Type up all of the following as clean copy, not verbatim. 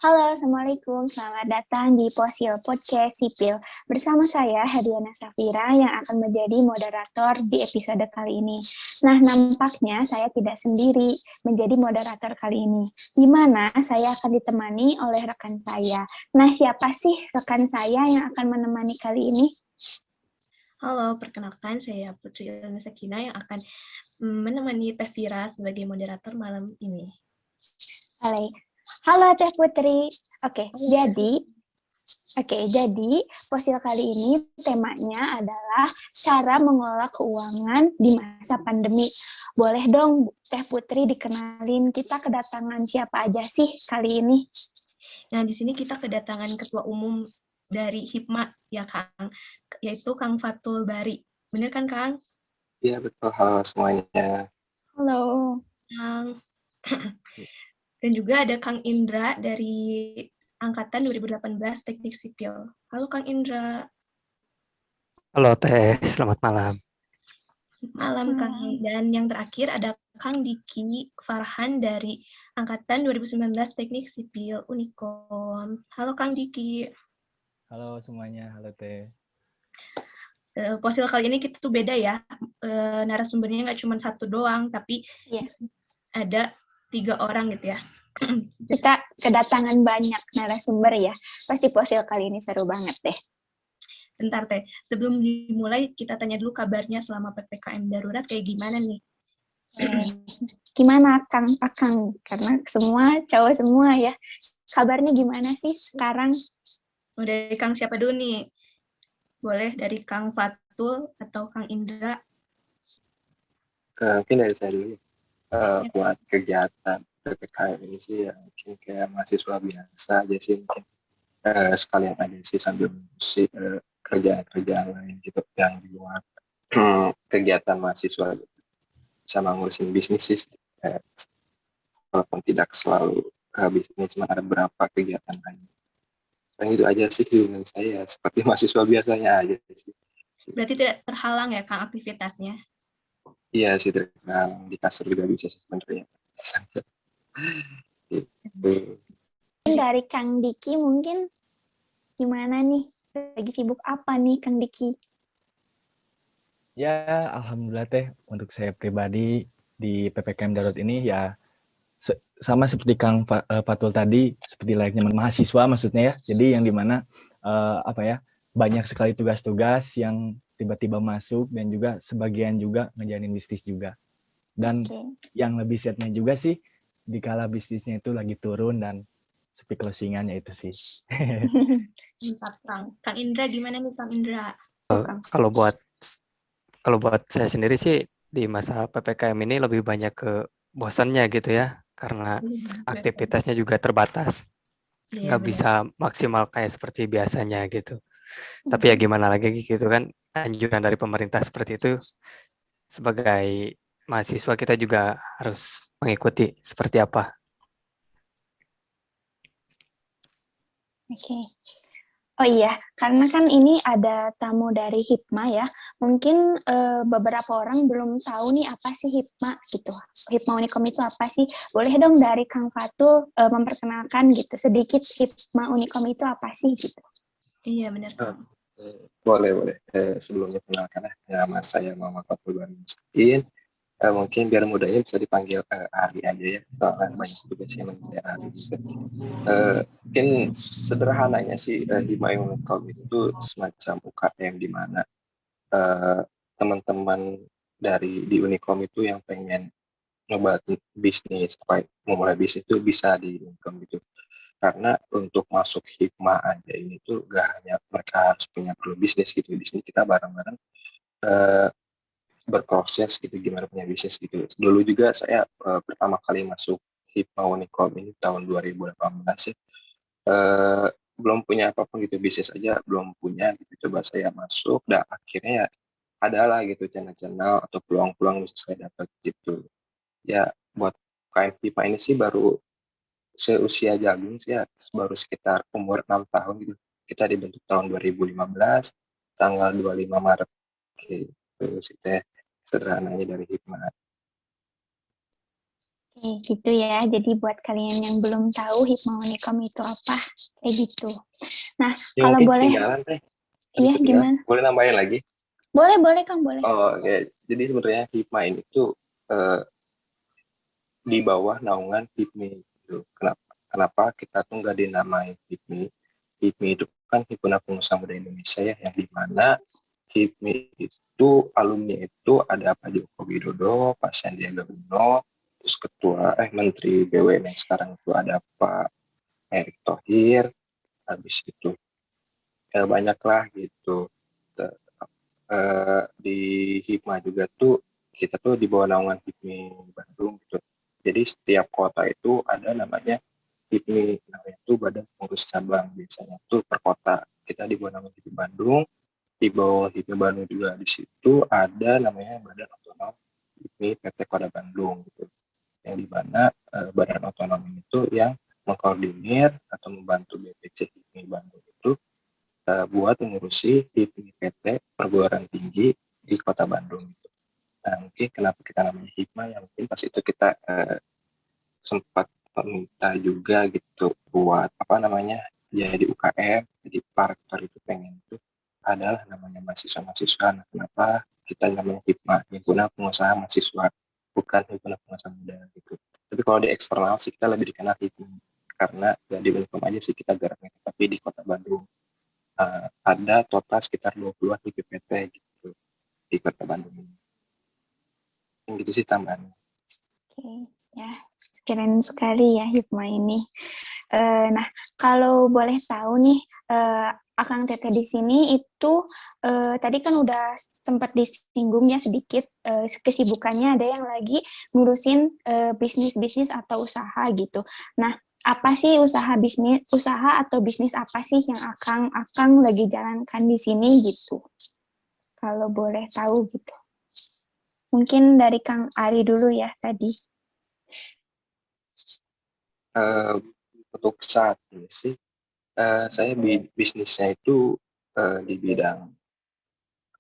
Halo, Assalamualaikum. Selamat datang di Posil Podcast Sipil. Bersama saya, Hadiana Safira, yang akan menjadi moderator di episode kali ini. Nah, nampaknya saya tidak sendiri menjadi moderator kali ini, di mana saya akan ditemani oleh rekan saya. Nah, siapa sih rekan saya yang akan menemani kali ini? Halo, perkenalkan saya Putri Ilmi Sakina yang akan menemani Teh Vira sebagai moderator malam ini. Halo Teh Putri. Jadi Posil kali ini temanya adalah cara mengelola keuangan di masa pandemi. Boleh dong Teh Putri dikenalin kita kedatangan siapa aja sih kali ini? Nah, di sini kita kedatangan Ketua Umum dari HIPMA, ya Kang, yaitu Kang Fatul Bari. Bener kan, Kang? Iya, betul. Halo semuanya. Halo. Kang. Dan juga ada Kang Indra dari Angkatan 2018 Teknik Sipil. Halo, Kang Indra. Halo Teh, selamat malam. Malam, Kang. Dan yang terakhir ada Kang Diki Farhan dari Angkatan 2019 Teknik Sipil Unikom. Halo, Kang Diki. Halo semuanya, halo Teh. Posil kali ini kita tuh beda ya, narasumbernya nggak cuma satu doang, tapi ada 3 orang gitu ya. Kita kedatangan banyak narasumber ya. Pasti Posil kali ini seru banget deh. Bentar Teh, sebelum dimulai kita tanya dulu kabarnya selama PPKM darurat kayak gimana nih? Gimana Akang? Karena semua cowok semua ya. Kabarnya gimana sih sekarang? Dari Kang siapa dulu nih? Boleh dari Kang Fatul atau Kang Indra? Mungkin dari saya dulu. Buat kegiatan PPKM ini sih ya mungkin kayak mahasiswa biasa aja sih mungkin sekalian aja sih sambil mengisi kerjaan-kerjaan lain gitu yang di luar kegiatan mahasiswa gitu. Sama ngurusin bisnis sih walaupun tidak selalu bisnis, cuma ada beberapa kegiatan lain. Dan itu aja sih dengan saya seperti mahasiswa biasanya aja sih. Berarti tidak terhalang ya Kang aktivitasnya? Iya sih, di kasur juga bisa sebenarnya. Dari Kang Diki mungkin gimana nih? Lagi sibuk apa nih Kang Diki? Ya, alhamdulillah Teh, untuk saya pribadi di PPKM darurat ini ya sama seperti Kang Fatul tadi, seperti layaknya mahasiswa maksudnya ya. Jadi yang dimana banyak sekali tugas-tugas yang tiba-tiba masuk dan juga sebagian juga ngejalanin bisnis juga. Dan yang lebih setnya juga sih, dikala bisnisnya itu lagi turun dan sepi closingannya itu sih. Mantap, Kang Indra gimana nih Kang Indra? Kalau buat saya sendiri sih di masa PPKM ini lebih banyak ke bosannya gitu ya, karena aktivitasnya juga terbatas, nggak bisa maksimal kayak seperti biasanya gitu. Tapi ya gimana lagi gitu kan, anjuran dari pemerintah seperti itu, sebagai mahasiswa kita juga harus mengikuti seperti apa. Oke. Oh iya, karena kan ini ada tamu dari HIPMA ya. Mungkin beberapa orang belum tahu nih apa sih HIPMA gitu. HIPMA Unikom itu apa sih? Boleh dong dari Kang Fatul memperkenalkan gitu sedikit HIPMA Unikom itu apa sih gitu. Iya benar. Boleh. Sebelumnya kenalkan nama saya Muhammad Fatul Bari Mustin. Mungkin biar mudahnya bisa dipanggil Ari aja ya, soalnya banyak juga sih yang saya Ari gitu. Mungkin sederhananya sih Hima Unikom itu semacam UKM di mana teman-teman di Unikom itu yang pengen nyoba bisnis, memulai bisnis itu bisa di Unikom gitu. Karena untuk masuk Hikmah aja ini tuh gak hanya mereka harus punya perlu bisnis gitu, di sini kita bareng-bareng berproses gitu gimana punya bisnis gitu. Dulu juga saya pertama kali masuk Hikmah Unikom ini tahun 2018 ya. Belum punya apapun gitu, bisnis aja belum punya gitu. Coba saya masuk dan akhirnya ya adalah gitu channel-channel atau peluang-peluang bisa saya dapat gitu. Ya buat KM Hikmah ini sih baru seusia jagung sih ya, baru sekitar umur 6 tahun gitu. Kita dibentuk tahun 2015 tanggal 25 Maret gitu sih teh sederhananya dari Hikmah. Gitu ya. Jadi buat kalian yang belum tahu Hikmah Unikom itu apa, kayak gitu. Nah, Ya kalau mungkin boleh, ketinggalan teh. Tadi iya ketinggalan. gimana? Boleh nambahin lagi? Boleh Kang, boleh. Oh, oke. Jadi sebenarnya hikmah ini tuh di bawah naungan HIPMI gitu. Kenapa kita tuh nggak dinamai HIPMI? HIPMI itu kan Himpunan Pengusaha Muda Indonesia ya, yang di mana HIPMI itu alumni itu ada Pak Joko Widodo, Pak Sandiaga Uno, terus Menteri BUMN sekarang itu ada Pak Erick Thohir, habis itu banyak lah gitu. Di Hikmah juga tuh kita tuh di bawah naungan HIPMI Bandung gitu. Jadi setiap kota itu ada namanya HIPMI, namanya itu Badan Pengurus Cabang, biasanya tuh per kota. Kita di bawah naungan HIPMI Bandung, di bawah HIPMI Bandung juga di situ ada namanya Badan Otonom HIPMI PT Kota Bandung gitu. Yang di mana Badan Otonom itu yang mengkoordinir atau membantu BPC HIPMI Bandung itu buat mengurusi HIPMI PT perguruan tinggi di Kota Bandung. Nah, mungkin kenapa kita namanya hikmah ya, mungkin pas itu kita sempat meminta juga gitu buat apa namanya jadi UKM, jadi Parektor itu pengen itu adalah namanya mahasiswa-mahasiswa. Nah, kenapa kita namanya hikmah, himpunan pengusaha mahasiswa, bukan himpunan pengusaha muda gitu. Tapi kalau di eksternal sih kita lebih dikenal hikmah, karena ya di Unicom aja sih kita geraknya, tapi di Kota Bandung ada total sekitar 20-an HIPPT gitu di Kota Bandung ini. Yang gitu sih tambahannya. Oke, ya, keren sekali ya Hikmah ini. Nah, kalau boleh tahu nih, Akang Teteh di sini itu tadi kan udah sempat disinggung ya sedikit, kesibukannya ada yang lagi ngurusin bisnis-bisnis atau usaha gitu. Nah, apa sih usaha atau bisnis apa sih yang Akang lagi jalankan di sini gitu? Kalau boleh tahu gitu. Mungkin dari Kang Ari dulu ya tadi. Untuk saat ini sih saya bisnisnya itu di bidang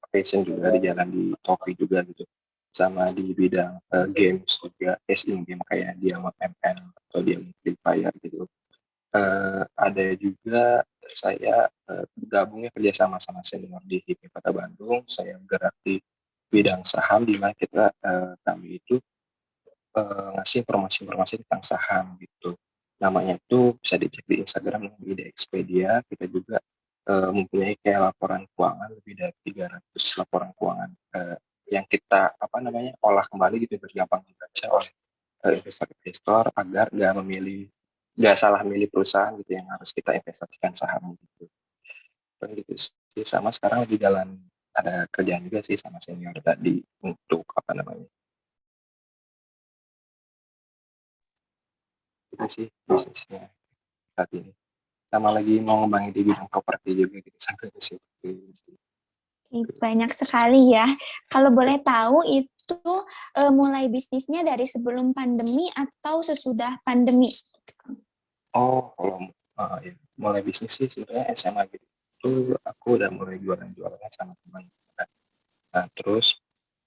fashion juga, di jalan di Shopee juga gitu, sama di bidang games juga, casing game kayak Diamond ML atau Diamond Free Fire gitu. Ada juga saya gabungnya kerjasama sama senior di HIPMI Kota Bandung. Saya bergerak di bidang saham, di mana kami itu ngasih informasi-informasi tentang saham gitu. Namanya itu bisa dicek di Instagram di Expedia. Kita juga mempunyai kayak laporan keuangan lebih dari 300 laporan keuangan yang kita olah kembali gitu biar gampang dibaca oleh investor-investor agar nggak salah milih perusahaan gitu yang harus kita investasikan saham gitu. Dan gitu sih, sama sekarang lagi jalan ada kerjaan juga sih sama senior tadi untuk itu sih bisnisnya saat ini. Sama lagi mau ngembangin di bidang properti juga gitu sampai ke situ. Banyak sekali ya. Kalau boleh tahu itu mulai bisnisnya dari sebelum pandemi atau sesudah pandemi? Oh, kalau ya, mulai bisnis sih sebenarnya SMA gitu. Itu aku udah mulai jualan-jualannya sama teman. Nah, terus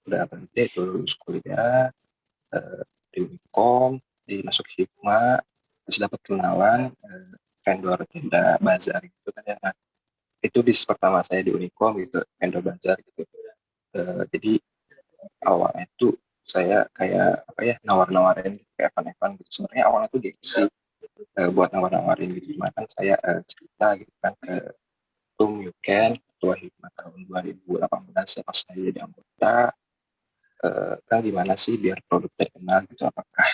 udah berhenti itu lulus kuliah di Unicom, masuk Hikmah, terus dapat kenalan vendor tenda bazar gitu kan ya. Nah, itu bis pertama saya di Unicom gitu, vendor bazar gitu. Jadi awalnya itu saya kayak nawar-nawarin gitu, kayak event-event gitu. Sebenarnya awalnya tuh gengsi buat nawar-nawarin gitu. Cuma kan saya cerita gitu kan ke Tum Yuken, ketua Hikmah tahun 2018 ya, pas saya jadi anggota, kan gimana sih biar produk terkenal gitu, apakah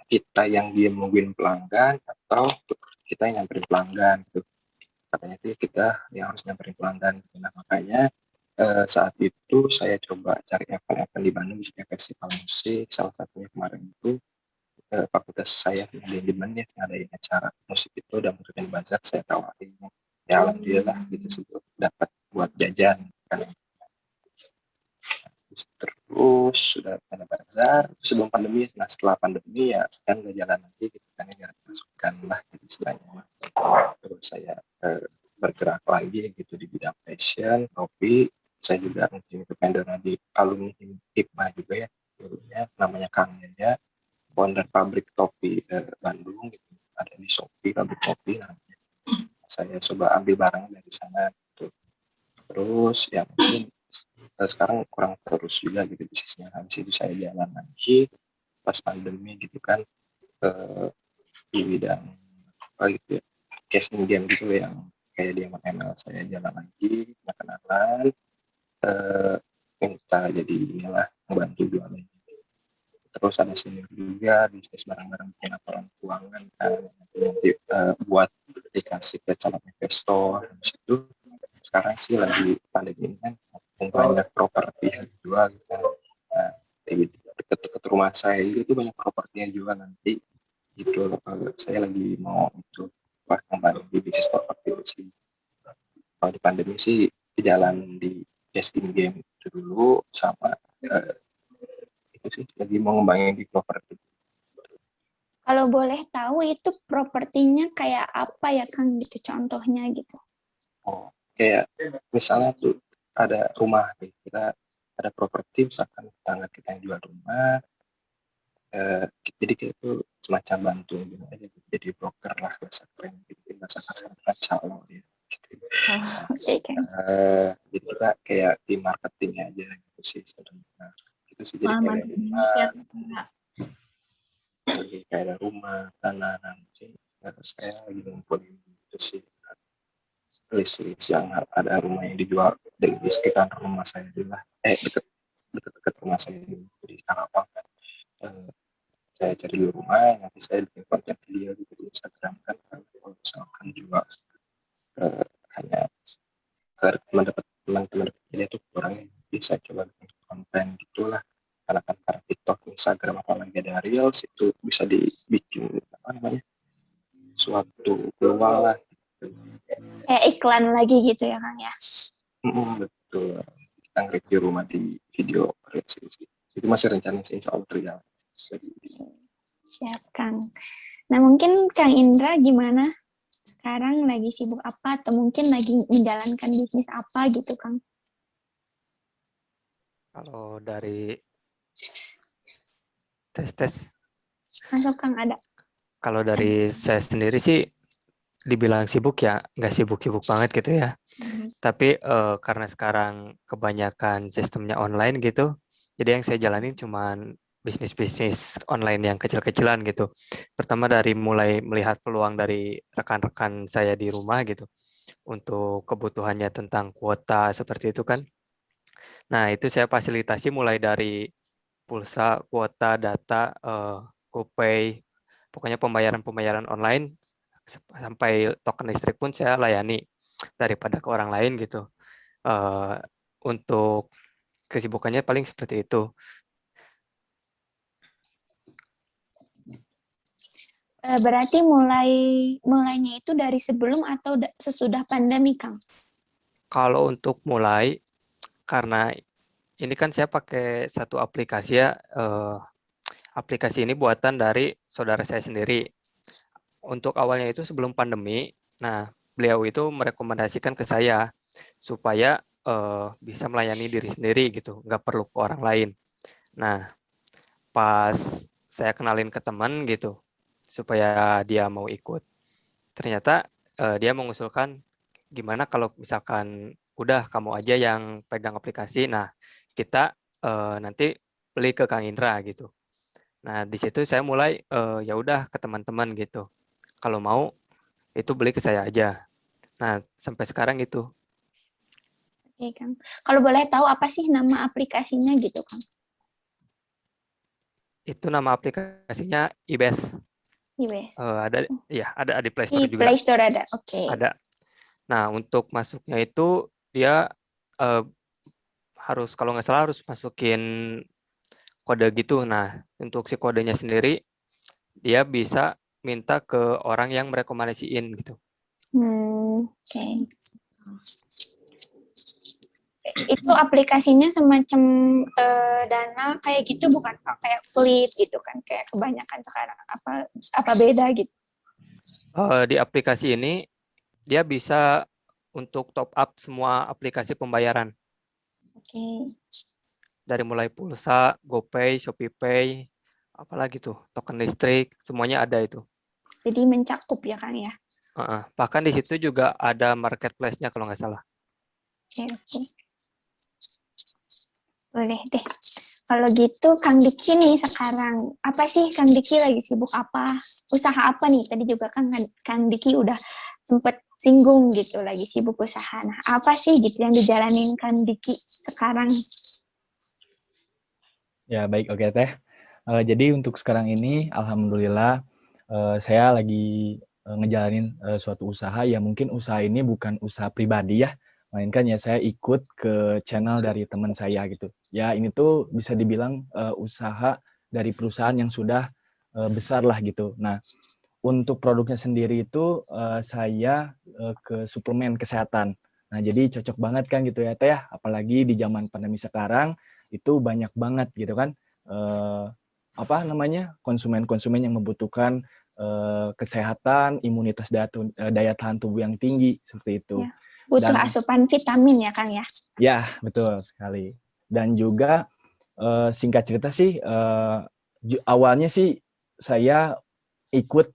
kita yang dia nungguin pelanggan atau kita yang nyamperin pelanggan gitu. Katanya sih kita yang harus nyamperin pelanggan gitu. Nah, makanya saat itu saya coba cari event-event di Bandung, kayak festival musik, salah satunya kemarin itu fakultas saya yang manajemen ya, yang ada acara musik itu dan mungkin bazar saya tawarin, ya alhamdulillah gitu sih dapat buat jajan kan. Terus sudah ada bazar sebelum pandemi. Nah, setelah pandemi ya kan nggak jalan lagi gitu kan, ya masukkan lah gitu istilahnya. Terus saya bergerak lagi gitu di bidang fashion, kopi. Saya juga mungkin itu vendor di alumni Hikmah juga ya, dulunya namanya Kang Yaya. founder pabrik topi Bandung gitu. Ada di Shopee, pabrik topi namanya. Saya coba ambil barang dari sana gitu. Terus ya mungkin sekarang kurang terus juga gitu bisnisnya. Habis itu saya jalan lagi pas pandemi gitu kan di bidang apa gitu ya, casing game gitu yang kayak di ML saya jalan lagi, kenalan, minta jadi inilah membantu jualan. Terus ada senior juga bisnis barang-barang bikin laporan keuangan kan nanti buat dikasih ke calon investor. Habis itu sekarang sih lagi pandemi ini kan banyak properti yang dijual gitu kan. Nah, deket-deket rumah saya itu banyak properti yang jual nanti gitu. Saya lagi mau itu kembali di bisnis properti sih. Kalau di pandemi sih di jalan di casting game itu dulu sama itu sih lagi mau ngembangin di properti. Kalau boleh tahu itu propertinya kayak apa ya Kang gitu contohnya gitu. Oh, kayak misalnya tuh ada rumah nih, kita ada properti misalkan tetangga kita yang jual rumah, jadi kayak itu semacam bantu gitu aja, jadi broker lah bahasa keren gitu, bahasa kasar kan calo ya. Gitu. Oke kan. Jadi kita kayak tim marketingnya aja gitu sih sebenarnya. Itu sih jadi kayak Mantap rumah, banget ya. jadi kayak ada rumah, tanah, nanti saya lagi ngumpulin gitu sih. List yang ada rumah yang dijual di sekitar rumah saya dulu lah, dekat rumah saya dulu di Karawang kan. Saya cari dulu rumah, nanti saya bikin konten video gitu di Instagram kan. Kalau misalkan juga hanya mendapat teman-teman dia tuh kurang, bisa coba bikin konten gitulah. Karena kan karena TikTok, Instagram apalagi ada Reels itu bisa dibikin apa namanya suatu peluang lah. Kayak iklan lagi gitu ya Kang ya. Betul. Kita nge-review rumah di video Reels sih. Itu masih rencana sih insya Allah terjalan. Siap Kang. Nah mungkin Kang Indra gimana? Sekarang lagi sibuk apa atau mungkin lagi menjalankan bisnis apa gitu Kang? Kalau dari tes Masuk Kang ada. kalau dari saya sendiri sih dibilang sibuk ya nggak sibuk-sibuk banget gitu ya. Tapi karena sekarang kebanyakan sistemnya online gitu, jadi yang saya jalanin cuman bisnis-bisnis online yang kecil-kecilan gitu. Pertama dari mulai melihat peluang dari rekan-rekan saya di rumah gitu, untuk kebutuhannya tentang kuota seperti itu kan. Nah itu saya fasilitasi mulai dari pulsa, kuota, data, GoPay, pokoknya pembayaran-pembayaran online sampai token listrik pun saya layani daripada ke orang lain gitu. Untuk kesibukannya paling seperti itu. Berarti mulainya itu dari sebelum atau sesudah pandemi Kang? Kalau untuk mulai, karena ini kan saya pakai satu aplikasi ya, aplikasi ini buatan dari saudara saya sendiri. Untuk awalnya itu sebelum pandemi, nah beliau itu merekomendasikan ke saya supaya bisa melayani diri sendiri gitu, nggak perlu ke orang lain. Nah, pas saya kenalin ke teman gitu, supaya dia mau ikut, ternyata dia mengusulkan gimana kalau misalkan udah kamu aja yang pegang aplikasi, nah kita nanti beli ke Kang Indra gitu. Nah di situ saya mulai ya udah ke teman-teman gitu, kalau mau itu beli ke saya aja. Nah sampai sekarang itu. Oke Kang. Kalau boleh tahu apa sih nama aplikasinya gitu Kang? Itu nama aplikasinya iBest. iOS. Ada di Play Store Di juga. Play Store ada. Oke. Ada. Nah, untuk masuknya itu dia harus kalau nggak salah harus masukin kode gitu. Nah, untuk si kodenya sendiri dia bisa minta ke orang yang merekomendasiin gitu. Oke. Itu aplikasinya semacam Dana kayak gitu bukan Kang? Kayak Fleet gitu kan, kayak kebanyakan sekarang apa beda gitu? Di aplikasi ini dia bisa untuk top up semua aplikasi pembayaran. Oke. Dari mulai pulsa, GoPay, ShopeePay, apalagi tuh token listrik, semuanya ada itu. Jadi mencakup ya Kang ya. Bahkan di situ juga ada marketplace-nya kalau nggak salah. Oke, oke. Boleh deh. Kalau gitu Kang Diki nih sekarang, apa sih Kang Diki lagi sibuk apa? Usaha apa nih? Tadi juga kan Kang Diki udah sempet singgung gitu, lagi sibuk usaha. Nah, apa sih gitu yang dijalanin Kang Diki sekarang? Ya, baik, oke Teh. Jadi untuk sekarang ini, alhamdulillah, saya lagi ngejalanin suatu usaha. Ya mungkin usaha ini bukan usaha pribadi ya, melainkan ya saya ikut ke channel dari teman saya gitu. Ya ini tuh bisa dibilang usaha dari perusahaan yang sudah besar lah gitu. Nah, untuk produknya sendiri itu saya ke suplemen kesehatan. Nah, jadi cocok banget kan gitu ya Teh, apalagi di zaman pandemi sekarang itu banyak banget gitu kan apa namanya konsumen-konsumen yang membutuhkan kesehatan, imunitas daya tahan tubuh yang tinggi seperti itu. Ya, butuh Dan asupan vitamin ya Kang ya. ya betul sekali. Dan juga singkat cerita sih awalnya sih saya ikut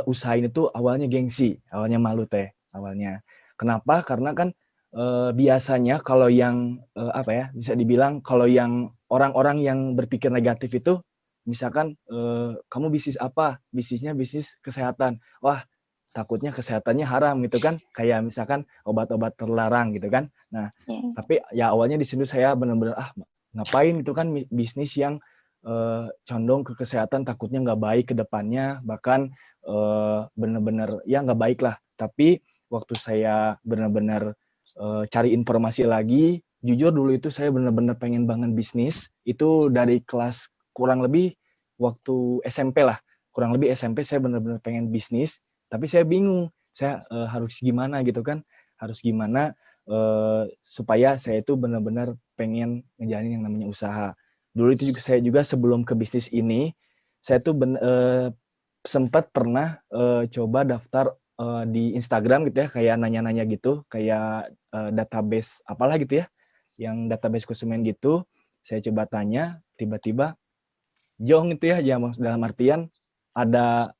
usaha ini tuh awalnya gengsi, awalnya malu Teh, awalnya. Kenapa? Karena kan biasanya kalau yang apa ya, bisa dibilang kalau yang orang-orang yang berpikir negatif itu misalkan kamu bisnis apa? Bisnisnya bisnis kesehatan. Wah, takutnya kesehatannya haram gitu kan, kayak misalkan obat-obat terlarang gitu kan. Nah, Ya. tapi ya awalnya di situ saya benar-benar ngapain itu kan bisnis yang condong ke kesehatan, takutnya nggak baik ke depannya, bahkan benar-benar ya nggak baik lah. Tapi waktu saya benar-benar cari informasi lagi, jujur dulu itu saya benar-benar pengen banget bisnis. Itu dari kelas kurang lebih waktu SMP lah, kurang lebih SMP saya benar-benar pengen bisnis, tapi saya bingung, saya harus gimana gitu kan, harus gimana supaya saya itu benar-benar pengen ngejalanin yang namanya usaha. Dulu itu juga saya juga sebelum ke bisnis ini, saya tuh sempat pernah coba daftar di Instagram gitu ya, kayak nanya-nanya gitu, kayak database apalah gitu ya, yang database konsumen gitu. Saya coba tanya, tiba-tiba jong itu ya, dalam artian ada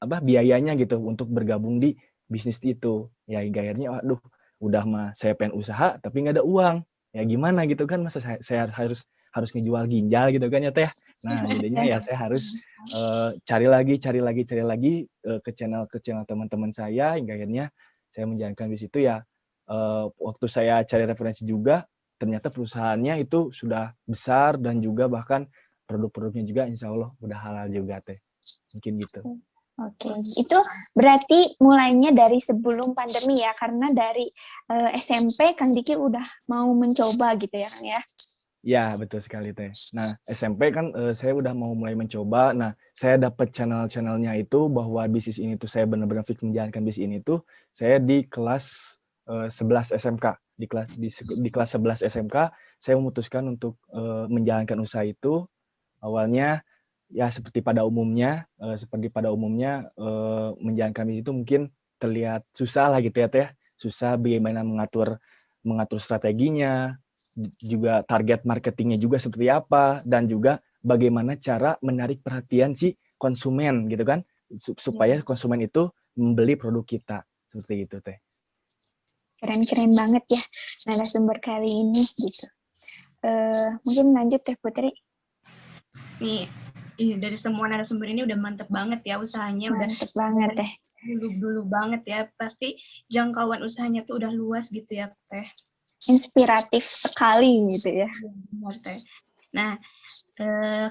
apa biayanya gitu untuk bergabung di bisnis itu. Ya hingga akhirnya waduh, udah mah saya pengen usaha tapi nggak ada uang. Ya gimana gitu kan, masa saya harus ngejual ginjal gitu kan ya Teh. Nah, jadinya ya saya harus cari lagi ke channel teman-teman saya, hingga akhirnya saya menjalankan di situ ya. Waktu saya cari referensi juga, ternyata perusahaannya itu sudah besar dan juga bahkan produk-produknya juga insya Allah udah halal juga Teh. Mungkin gitu. Oke, itu berarti mulainya dari sebelum pandemi ya, karena dari SMP Kang Diki udah mau mencoba gitu ya Kang ya. Ya, betul sekali Teh. Nah, SMP kan saya udah mau mulai mencoba. Nah, saya dapat channel-channelnya itu bahwa bisnis ini tuh saya benar-benar fix menjalankan bisnis ini tuh saya di kelas 11 SMK. Di kelas 11 SMK saya memutuskan untuk menjalankan usaha itu. Awalnya ya seperti pada umumnya menjalankan bisnis itu mungkin terlihat susah lah gitu ya Teh. Susah bagaimana mengatur strateginya, juga target marketingnya juga seperti apa, dan juga bagaimana cara menarik perhatian si konsumen gitu kan, supaya konsumen itu membeli produk kita seperti itu Teh. Keren-keren banget ya narasumber kali ini gitu. Mungkin lanjut Teh Putri. Nih, dari semua narasumber ini udah mantep banget ya usahanya, Mantep banget Teh. dulu banget ya, pasti jangkauan usahanya tuh udah luas gitu ya Teh. Inspiratif sekali gitu ya. Benar Teh. Nah,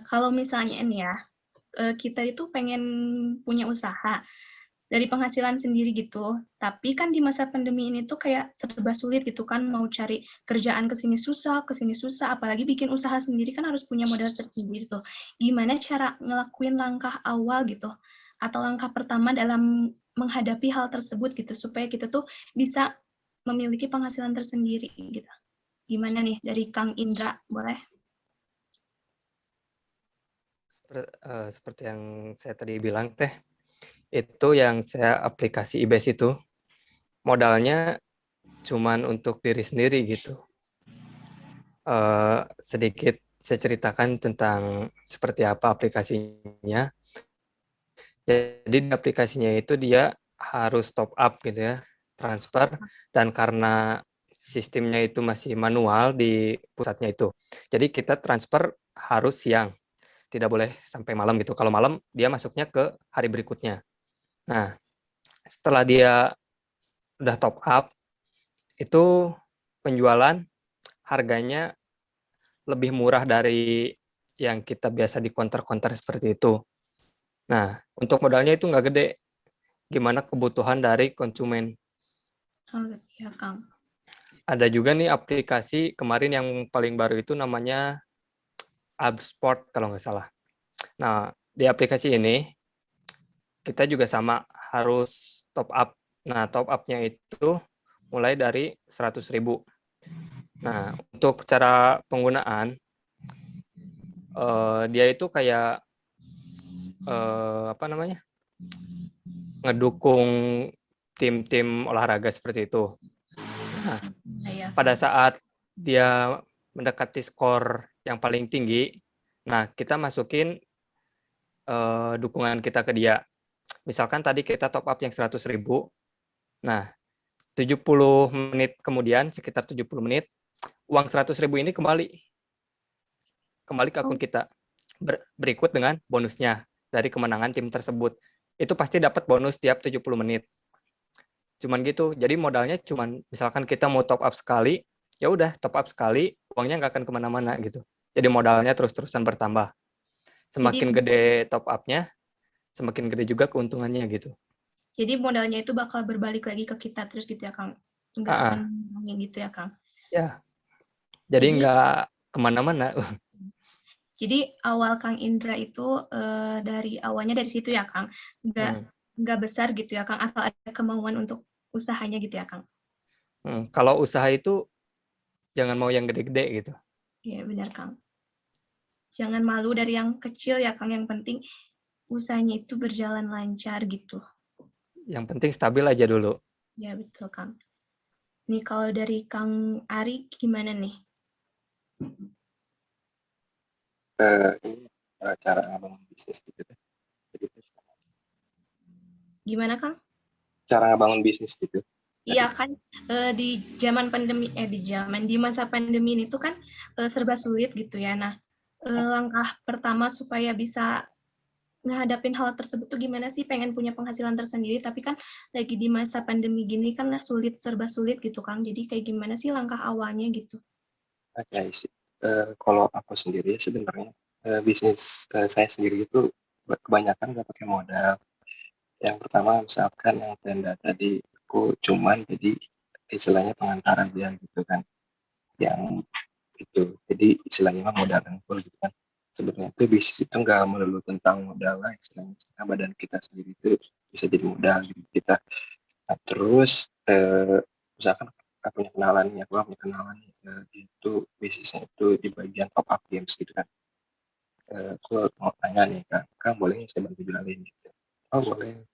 kalau misalnya ini ya, kita itu pengen punya usaha dari penghasilan sendiri gitu, tapi kan di masa pandemi ini tuh kayak serba sulit gitu kan, mau cari kerjaan ke sini susah, apalagi bikin usaha sendiri kan harus punya modal tersendiri tuh. Gimana cara ngelakuin langkah awal gitu, atau langkah pertama dalam menghadapi hal tersebut gitu, supaya kita tuh bisa memiliki penghasilan tersendiri gitu. Gimana nih dari Kang Indra, boleh? Seperti yang saya tadi bilang Teh, itu yang saya aplikasi IBES itu modalnya cuman untuk diri sendiri gitu. Sedikit saya ceritakan tentang seperti apa aplikasinya. Jadi di aplikasinya itu dia harus top up gitu ya, transfer, dan karena sistemnya itu masih manual di pusatnya itu. Jadi kita transfer harus siang, tidak boleh sampai malam gitu. Kalau malam dia masuknya ke hari berikutnya. Nah, setelah dia udah top up, itu penjualan harganya lebih murah dari yang kita biasa di counter-counter seperti itu. Nah, untuk modalnya itu nggak gede. Gimana kebutuhan dari konsumen. Oh, ya Kang. Ada juga nih aplikasi kemarin yang paling baru itu namanya HubSpot kalau nggak salah. Nah, di aplikasi ini kita juga sama harus top up. Nah, top up-nya itu mulai dari 100.000. Nah, untuk cara penggunaan, dia itu kayak apa namanya, ngedukung tim-tim olahraga seperti itu. Nah, Ya, pada saat dia mendekati skor yang paling tinggi, nah kita masukin dukungan kita ke dia. Misalkan tadi kita top up yang 100.000, nah 70 menit kemudian, sekitar 70 menit, uang 100.000 ini kembali ke akun kita. Berikut dengan bonusnya dari kemenangan tim tersebut. Itu pasti dapat bonus tiap 70 menit. Cuman gitu, jadi modalnya cuman misalkan kita mau top up sekali, ya udah top up sekali, uangnya nggak akan kemana-mana gitu. Jadi modalnya terus-terusan bertambah. Jadi Semakin gede top up-nya, semakin gede juga keuntungannya gitu. jadi modalnya itu bakal berbalik lagi ke kita terus gitu ya Kang. Nggak akan ngomongin gitu ya Kang. Ya, jadi nggak kemana-mana. Jadi awal Kang Indra itu dari awalnya dari situ ya Kang. Nggak besar gitu ya Kang, asal ada kemauan untuk usahanya gitu ya Kang. Kalau usaha itu jangan mau yang gede-gede gitu. Iya benar Kang. Jangan malu dari yang kecil ya Kang, yang penting usahanya itu berjalan lancar gitu. Yang penting stabil aja dulu. Ya betul Kang. Nih kalau dari Kang Ari gimana nih? Ini cara ngebangun bisnis gitu ya. Jadi, Gimana Kang? cara ngebangun bisnis gitu. Iya kan di zaman pandemi di masa pandemi ini tuh kan serba sulit gitu ya. Nah, langkah pertama supaya bisa ngehadapin hal tersebut tuh gimana sih? Pengen punya penghasilan tersendiri tapi kan lagi di masa pandemi gini kan sulit, serba sulit gitu Kang. Jadi kayak gimana sih langkah awalnya gitu? Oke sih. Kalau aku sendiri sebenarnya bisnis saya sendiri itu kebanyakan nggak pakai modal. Yang pertama misalkan yang tenda tadi aku cuman jadi istilahnya pengantar aja gitu kan, yang itu jadi istilahnya mah modal full gitu kan. Sebenarnya itu bisnis itu nggak melulu tentang modal lah, istilahnya badan kita sendiri itu bisa jadi modal gitu kita. Nah, terus misalkan aku punya kenalan nih, itu bisnisnya itu di bagian top up games gitu kan. Aku mau tanya nih kak boleh nggak saya bantu jualin gitu? Oh boleh,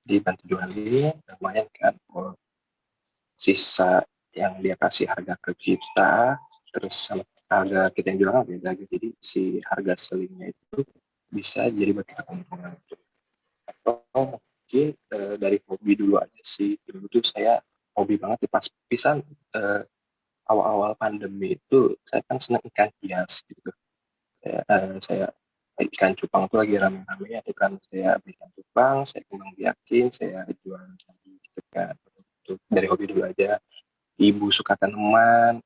dibantu jualin, lumayan kan. Oh, sisa yang dia kasih harga ke kita, terus sama harga kita yang jual kan beda gitu. Jadi si harga selingnya itu bisa jadi buat kita keuntungan. Atau mungkin dari hobi dulu aja sih. Dulu tuh saya hobi banget pas pisan awal-awal pandemi itu saya kan senang ikan hias gitu. Saya ikan cupang itu lagi rame-ramenya tuh kan, saya beli ikan cupang, saya kembang biakin, saya jual lagi gitu kan. Itu dari hobi dulu aja. Ibu suka tanaman,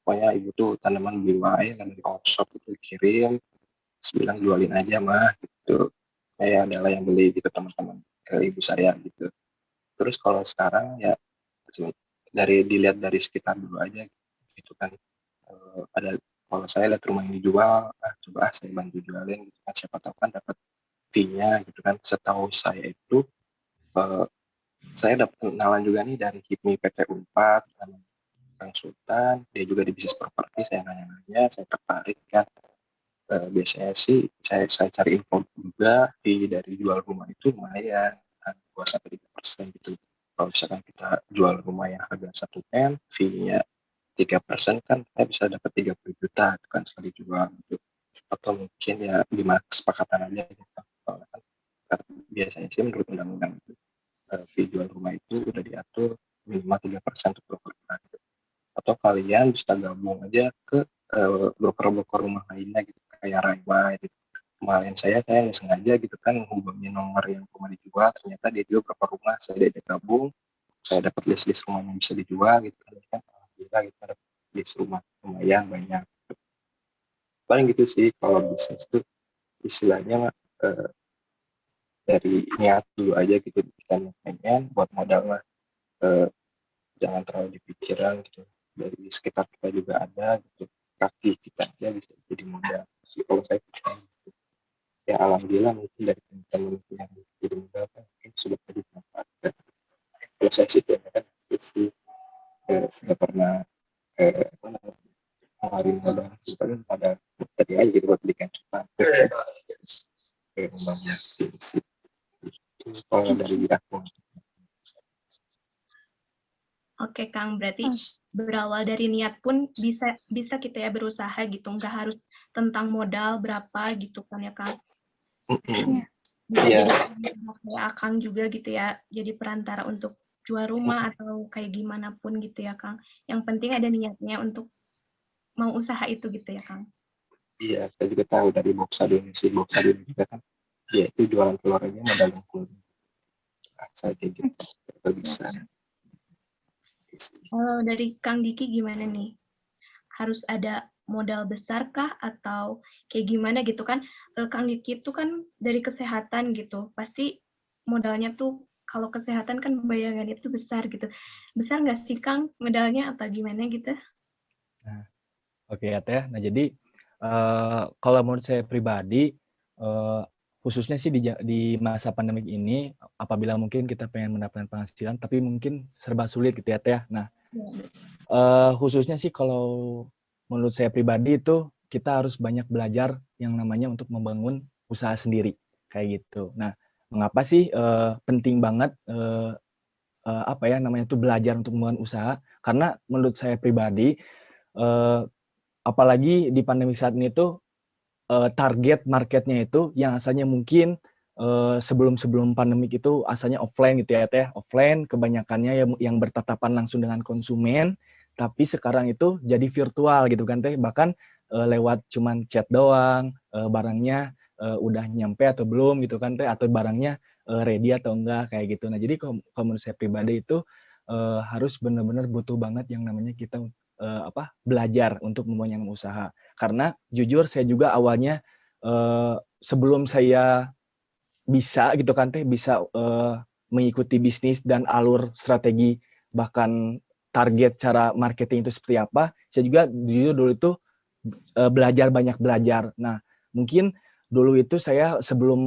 pokoknya ibu tuh tanaman beli wae kan dari workshop itu kirim, bilang jualin aja mah gitu. Saya adalah yang beli gitu teman-teman ibu saya gitu. Terus kalau sekarang ya dilihat dari sekitar dulu aja gitu kan. Ada kalau saya lihat rumah yang dijual, coba saya bantu jualin gitu kan, siapa tahu kan dapat fee-nya gitu kan. Setahu saya itu saya dapat kenalan juga nih dari HIPMI PT Unpad, Kang Sultan, dia juga di bisnis properti, saya nanya-nanya, saya tertarik kan. Biasanya sih saya cari info juga, fee dari jual rumah itu lumayan, kan 2-3% gitu. Kalau misalkan kita jual rumah yang harga 1 M, fee-nya 3% kan saya bisa dapat 30 juta itu kan sekali jual gitu. Atau mungkin ya gimana kesepakatan aja gitu. Soalnya kan biasanya sih menurut undang-undang itu fee jual rumah itu udah diatur minimal 3% untuk broker gitu. Atau kalian bisa gabung aja ke broker-broker rumah lainnya gitu kayak Raiwa gitu. Kemarin saya nggak sengaja gitu kan hubungi nomor yang rumah dijual, ternyata dia juga broker rumah, saya diajak gabung, saya dapat list rumah yang bisa dijual gitu kan alhamdulillah gitu dapat list rumah lumayan banyak. Paling gitu sih kalau bisnis tuh istilahnya dari niat dulu aja gitu, kita pengen buat modal mah jangan terlalu dipikiran gitu, dari sekitar kita juga ada gitu, kaki kita aja bisa jadi modal sih kalau saya percaya gitu. Ya alhamdulillah mungkin dari teman-teman yang jadi modal kan mungkin sudah jadi manfaatkan. Kalau saya sih kan sih nggak pernah apa namanya ngawarin modal sih, paling pada tadi aja gitu buat belikan sepatu ngembangnya sih. Itu kalau dari aku. Oke Kang, berarti berawal dari niat pun bisa kita ya berusaha gitu, nggak harus tentang modal berapa gitu kan ya Kang. Bisa Iya. jadi kayak Akang juga gitu ya, jadi perantara untuk jual rumah atau kayak gimana pun gitu ya Kang. Yang penting ada niatnya untuk mau usaha itu gitu ya Kang. Iya, saya juga tahu dari Bob Sadino juga kan, dia itu jualan telur aja modal 60. Saya kayak gitu, itu bisa. Kalau dari Kang Diki gimana nih? Harus ada modal besar kah atau kayak gimana gitu kan? Kang Diki itu kan dari kesehatan gitu, pasti modalnya tuh kalau kesehatan kan bayangannya itu besar gitu. Besar nggak sih Kang modalnya apa gimana gitu? Nah, oke ya Teh. Nah jadi kalau menurut saya pribadi, khususnya sih di masa pandemik ini, apabila mungkin kita pengen mendapatkan penghasilan, tapi mungkin serba sulit gitu ya Teh. Nah, khususnya sih kalau menurut saya pribadi itu kita harus banyak belajar yang namanya untuk membangun usaha sendiri kayak gitu. Nah, mengapa sih penting banget apa ya namanya itu belajar untuk membangun usaha? Karena menurut saya pribadi apalagi di pandemi saat ini tuh target marketnya itu yang asalnya mungkin sebelum pandemik itu asalnya offline gitu ya Teh, offline kebanyakannya yang bertatapan langsung dengan konsumen, tapi sekarang itu jadi virtual gitu kan Teh, bahkan lewat cuman chat doang, barangnya udah nyampe atau belum gitu kan Teh, atau barangnya ready atau enggak kayak gitu. Nah jadi kalau menurut saya pribadi itu harus benar-benar butuh banget yang namanya kita belajar untuk membangun usaha. Karena jujur saya juga awalnya sebelum saya bisa gitu kan Teh, bisa mengikuti bisnis dan alur strategi bahkan target cara marketing itu seperti apa, saya juga jujur dulu itu banyak belajar. Nah, mungkin dulu itu saya sebelum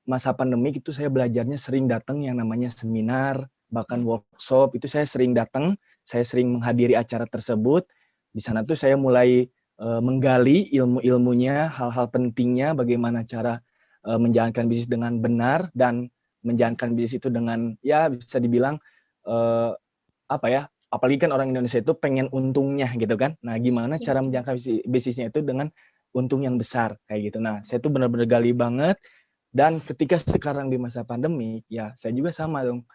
masa pandemi itu saya belajarnya sering datang yang namanya seminar, bahkan workshop, itu saya sering datang, saya sering menghadiri acara tersebut. Di sana tuh saya mulai menggali ilmu-ilmunya, hal-hal pentingnya, bagaimana cara menjalankan bisnis dengan benar dan menjalankan bisnis itu dengan ya bisa dibilang apalagi kan orang Indonesia itu pengen untungnya gitu kan. Nah, gimana cara menjalankan bisnisnya itu dengan untung yang besar kayak gitu. Nah, saya tuh benar-benar gali banget dan ketika sekarang di masa pandemi ya saya juga sama dong.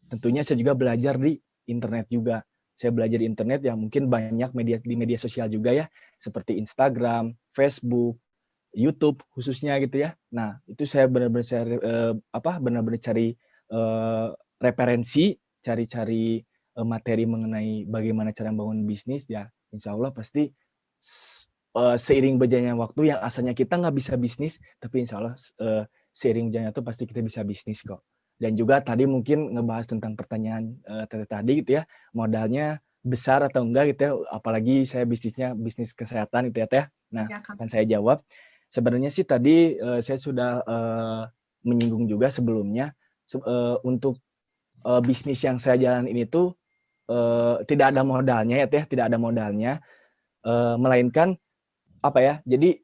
Tentunya saya juga belajar di internet juga. Saya belajar di internet yang mungkin banyak di media sosial juga ya, seperti Instagram, Facebook, YouTube khususnya gitu ya. Nah, itu saya benar-benar cari referensi, cari materi mengenai bagaimana cara membangun bisnis ya. Insya Allah pasti seiring berjalannya waktu yang asalnya kita nggak bisa bisnis, tapi insya Allah seiring berjalannya itu pasti kita bisa bisnis kok. Dan juga tadi mungkin ngebahas tentang pertanyaan tadi gitu ya, modalnya besar atau enggak gitu ya, apalagi saya bisnisnya bisnis kesehatan gitu ya Teh. Nah, akan saya jawab. Sebenarnya sih tadi saya sudah menyinggung juga sebelumnya untuk bisnis yang saya jalan ini tuh tidak ada modalnya ya Teh, tidak ada modalnya, melainkan apa ya? Jadi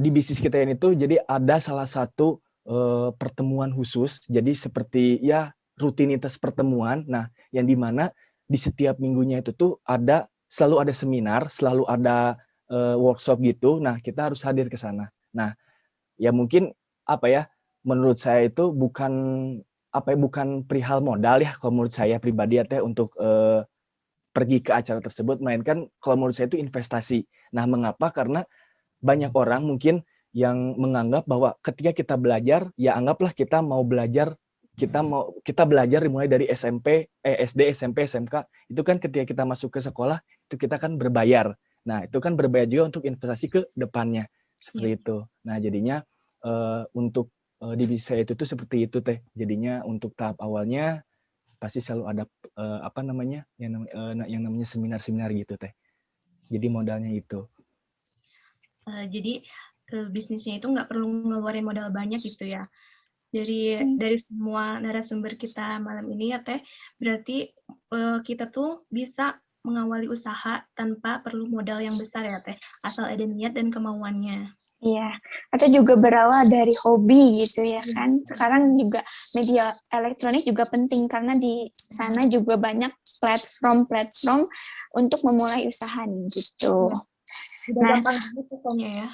di bisnis kita ini tuh jadi ada salah satu pertemuan khusus, jadi seperti ya rutinitas pertemuan. Nah, yang dimana di setiap minggunya itu tuh selalu ada seminar, selalu ada workshop gitu. Nah, kita harus hadir ke sana. Nah, ya mungkin apa ya? Menurut saya itu bukan perihal modal ya kalau menurut saya pribadi ya teh untuk pergi ke acara tersebut, melainkan kalau menurut saya itu investasi. Nah, mengapa? Karena banyak orang mungkin yang menganggap bahwa ketika kita belajar, ya anggaplah kita belajar dimulai dari SD, SMP, SMK. Itu kan ketika kita masuk ke sekolah, itu kita kan berbayar. Nah, itu kan berbayar juga untuk investasi ke depannya. Seperti itu. Nah, jadinya untuk divisi saya itu tuh seperti itu teh. Jadinya untuk tahap awalnya pasti selalu ada yang namanya seminar-seminar gitu teh. Jadi modalnya itu. Jadi bisnisnya itu nggak perlu ngeluarin modal banyak gitu ya. Dari semua narasumber kita malam ini ya Teh, berarti kita tuh bisa mengawali usaha tanpa perlu modal yang besar ya Teh, asal ada niat dan kemauannya. Iya, atau juga berawal dari hobi gitu ya kan. Sekarang juga media elektronik juga penting karena di sana juga banyak platform-platform untuk memulai usaha nih gitu. Udah gampang banget pokoknya ya.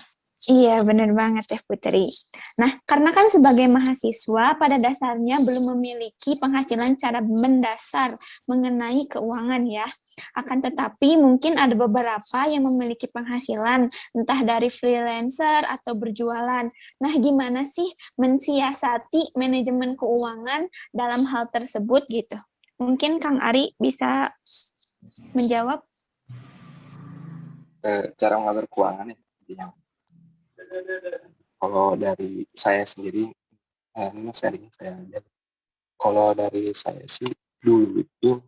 Iya, benar banget ya Putri. Nah, karena kan sebagai mahasiswa pada dasarnya belum memiliki penghasilan secara mendasar mengenai keuangan ya. Akan tetapi mungkin ada beberapa yang memiliki penghasilan entah dari freelancer atau berjualan. Nah, gimana sih mensiasati manajemen keuangan dalam hal tersebut gitu? Mungkin Kang Ari bisa menjawab. Cara mengatur keuangan ya. Kalau dari saya sendiri, ini sharing saya aja. Kalau dari saya sih dulu itu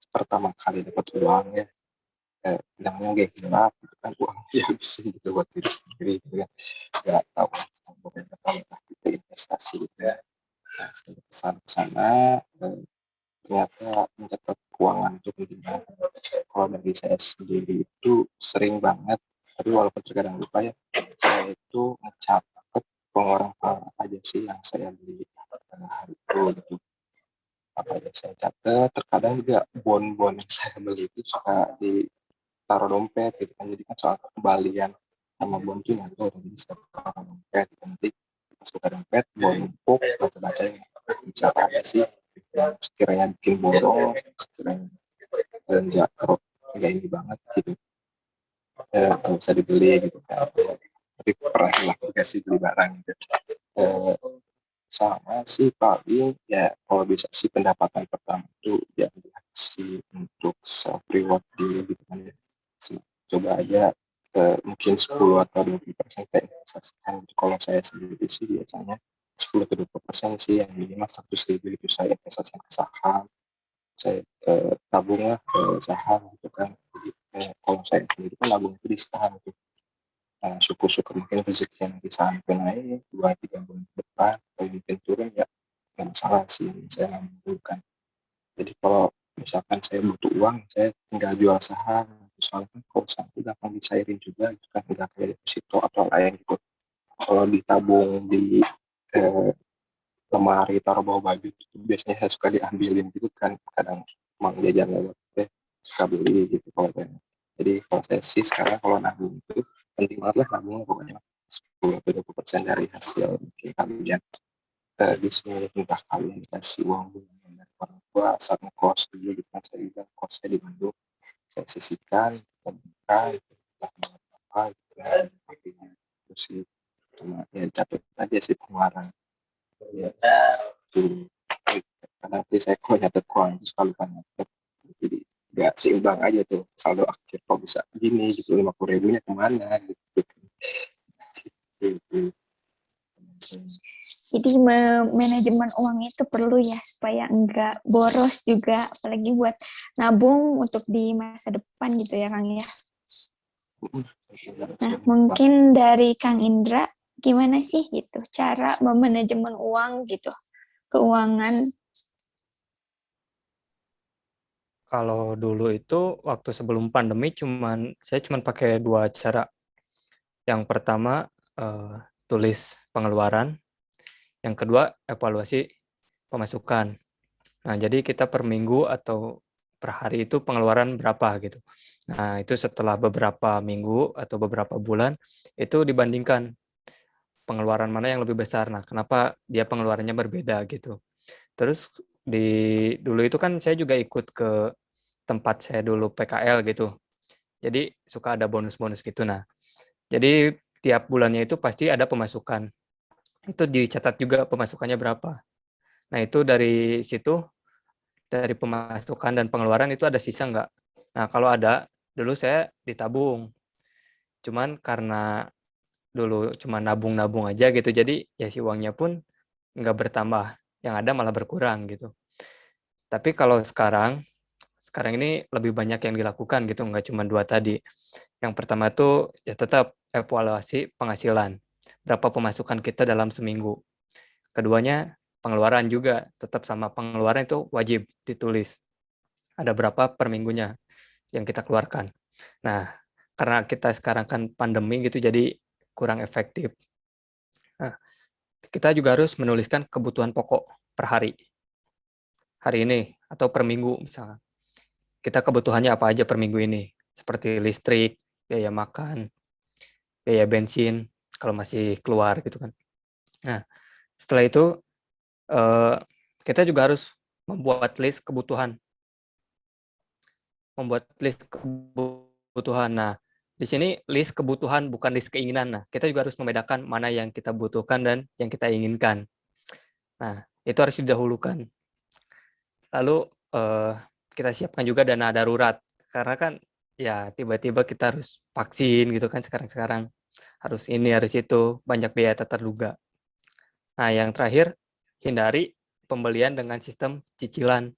pertama kali dapat uang ya, bilangnya gak gelap gitu kan, uang dihabisin gitu buat diri sendiri gitu kan, nggak tahu itu investasi gitu ya. Nah, saya kesana ternyata mencatat keuangan itu penting banget. Kalau dari saya sendiri itu sering banget, tapi walaupun terkadang lupa ya, saya itu ngecatat pengeluaran apa aja sih yang saya beli hari itu gitu. Apa aja saya catat, terkadang juga bon-bon yang saya beli itu suka ditaruh dompet gitu kan, jadi kan soal kembalian sama bon itu ngatur, jadi saya taruh dompet gitu. Nanti pas buka dompet, bon numpuk, baca-bacain bisa apa sih yang sekiranya bikin boros, sekiranya enggak ini banget gitu, nggak bisa dibeli gitu kan. Tapi pernah lah juga sih beli barang gitu. Sama sih paling ya kalau bisa sih pendapatan pertama itu ya sih untuk self reward diri gitu kan ya. Coba aja mungkin 10 atau 20% kayak investasikan. Kalau saya sendiri sih biasanya 10 atau 20% sih yang minimal 100.000 itu saya investasikan ke saham, saya tabunglah ke saham gitu kan. Jadi, kalau saya sendiri kan nabung itu di saham gitu. Syukur-syukur mungkin rezeki yang di saham itu naik 2-3 bulan ke depan, kalau mungkin turun ya nggak masalah sih, saya nabung dulu kan. Jadi kalau misalkan saya butuh uang, saya tinggal jual saham. Soalnya kan kalau saham itu gampang dicairin juga gitu kan, nggak kayak deposito atau lain gitu. Kalau ditabung di lemari taruh bawah baju itu biasanya saya suka diambilin gitu kan, kadang emang jajan lewat suka beli gitu kalau saya. Jadi kalau saya sih sekarang kalau nabung itu penting banget lah nabungnya, pokoknya 10-20% dari hasil mungkin kalian bisnis, entah kalian dikasih uang dari orang tua saat ngekos dulu gitu kan. Saya juga kosnya di Bandung, saya sisihkan terbuka itu entah apa gitu kan, pakainya terus sih cuma ya catat aja sih pengeluaran ya itu. Karena nanti saya kalau nyatet keuangan itu selalu kan nyatet, jadi nggak seimbang aja tuh saldo akhir, kok bisa gini gitu, 50.000-nya kemana gitu. Jadi manajemen uang itu perlu ya supaya enggak boros juga, apalagi buat nabung untuk di masa depan gitu ya Kang ya. Nah, mungkin dari Kang Indra gimana sih gitu cara memanajemen uang gitu, keuangan? Kalau dulu itu waktu sebelum pandemi saya cuman pakai 2 cara. Yang pertama tulis pengeluaran, yang kedua evaluasi pemasukan. Nah, jadi kita per minggu atau per hari itu pengeluaran berapa gitu. Nah, itu setelah beberapa minggu atau beberapa bulan itu dibandingkan pengeluaran mana yang lebih besar. Nah, kenapa dia pengeluarannya berbeda gitu. Terus dulu itu kan saya juga ikut ke tempat saya dulu PKL gitu. Jadi suka ada bonus-bonus gitu. Nah, jadi tiap bulannya itu pasti ada pemasukan. Itu dicatat juga pemasukannya berapa. Nah, itu dari situ, dari pemasukan dan pengeluaran itu ada sisa nggak? Nah, kalau ada, dulu saya ditabung. Cuman karena dulu cuma nabung-nabung aja gitu, jadi ya si uangnya pun nggak bertambah. Yang ada malah berkurang gitu. Tapi kalau sekarang ini lebih banyak yang dilakukan gitu, nggak cuma 2 tadi. Yang pertama tuh ya tetap evaluasi penghasilan. Berapa pemasukan kita dalam seminggu. Keduanya pengeluaran juga, tetap sama pengeluaran itu wajib ditulis. Ada berapa per minggunya yang kita keluarkan. Nah, karena kita sekarang kan pandemi gitu, jadi kurang efektif. Nah, kita juga harus menuliskan kebutuhan pokok per hari. Hari ini, atau per minggu misalnya. Kita kebutuhannya apa aja per minggu ini. Seperti listrik, biaya makan, biaya bensin, kalau masih keluar gitu kan. Nah, setelah itu kita juga harus membuat list kebutuhan. Nah, di sini list kebutuhan bukan list keinginan. Nah, kita juga harus membedakan mana yang kita butuhkan dan yang kita inginkan. Nah, itu harus didahulukan. Lalu kita siapkan juga dana darurat. Karena kan ya tiba-tiba kita harus vaksin gitu kan sekarang. Harus ini, harus itu, banyak biaya tak terduga. Nah, yang terakhir, hindari pembelian dengan sistem cicilan.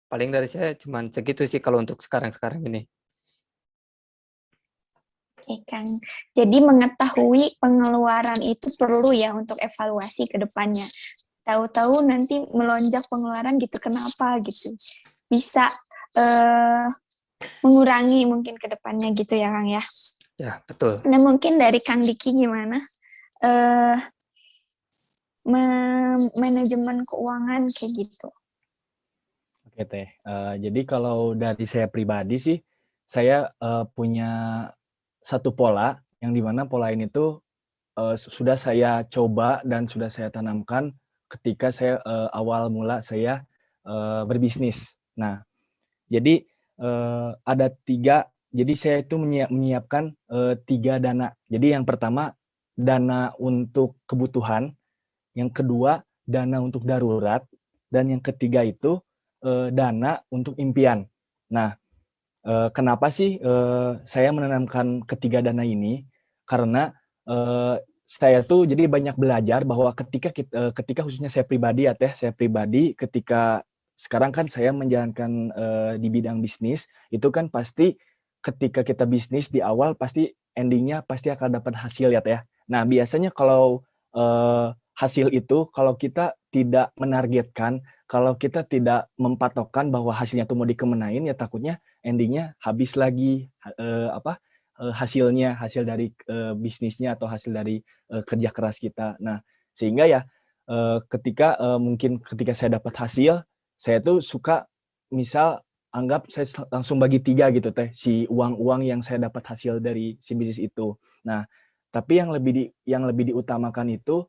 Paling dari saya cuma segitu sih kalau untuk sekarang ini. Oke, Kang. Jadi mengetahui pengeluaran itu perlu ya untuk evaluasi ke depannya. Tahu-tahu nanti melonjak pengeluaran gitu, kenapa gitu. Bisa mengurangi mungkin ke depannya gitu ya, Kang ya. Ya, betul. Nah, mungkin dari Kang Diki gimana? Manajemen keuangan kayak gitu. Oke Teh, jadi kalau dari saya pribadi sih, saya punya satu pola, yang dimana pola ini tuh sudah saya coba dan sudah saya tanamkan ketika saya awal mula saya berbisnis. Nah, jadi ada 3, jadi saya itu menyiapkan 3 dana. Jadi yang pertama, dana untuk kebutuhan, yang kedua, dana untuk darurat, dan yang ketiga itu dana untuk impian. Nah, kenapa sih saya menanamkan ketiga dana ini? Karena saya tuh jadi banyak belajar bahwa ketika khususnya saya pribadi ya Teh, saya pribadi ketika sekarang kan saya menjalankan di bidang bisnis, itu kan pasti ketika kita bisnis di awal pasti ending-nya pasti akan dapat hasil ya Teh. Nah, biasanya kalau hasil itu kalau kita tidak menargetkan, kalau kita tidak mempatokkan bahwa hasilnya tuh mau dikemenain, ya takutnya ending-nya habis lagi hasilnya, hasil dari bisnisnya atau hasil dari kerja keras kita. Nah, sehingga ya mungkin ketika saya dapat hasil, saya tuh suka misal anggap saya langsung bagi 3 gitu Teh, si uang-uang yang saya dapat hasil dari si bisnis itu. Nah, tapi yang lebih diutamakan itu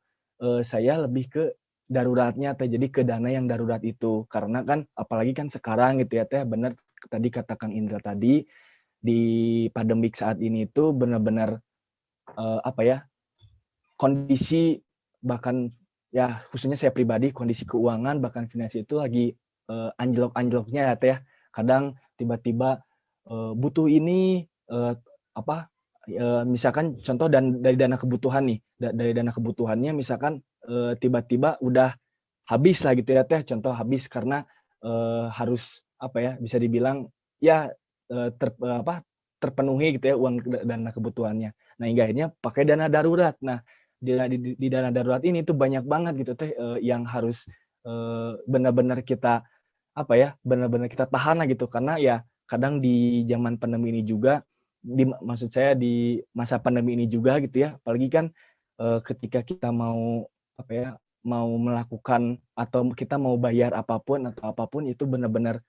saya lebih ke daruratnya Teh, jadi ke dana yang darurat itu. Karena kan apalagi kan sekarang gitu ya Teh, benar tadi kata Kang Indra tadi, di pandemik saat ini itu benar-benar kondisi bahkan ya khususnya saya pribadi kondisi keuangan bahkan finansial itu lagi anjlok-anjloknya ya Teh. Kadang tiba-tiba butuh ini misalkan contoh dari dana kebutuhan nih, dari dana kebutuhannya misalkan tiba-tiba udah habis lah gitu ya Teh, contoh habis karena harus bisa dibilang ya terpenuhi gitu ya uang dana kebutuhannya. Nah, hingga akhirnya pakai dana darurat. Nah, di dana darurat ini tuh banyak banget gitu Teh yang harus benar-benar kita benar-benar kita tahan lah gitu, karena ya kadang di zaman pandemi ini juga maksud saya di masa pandemi ini juga gitu ya, apalagi kan ketika kita mau mau melakukan atau kita mau bayar apapun atau apapun itu benar-benar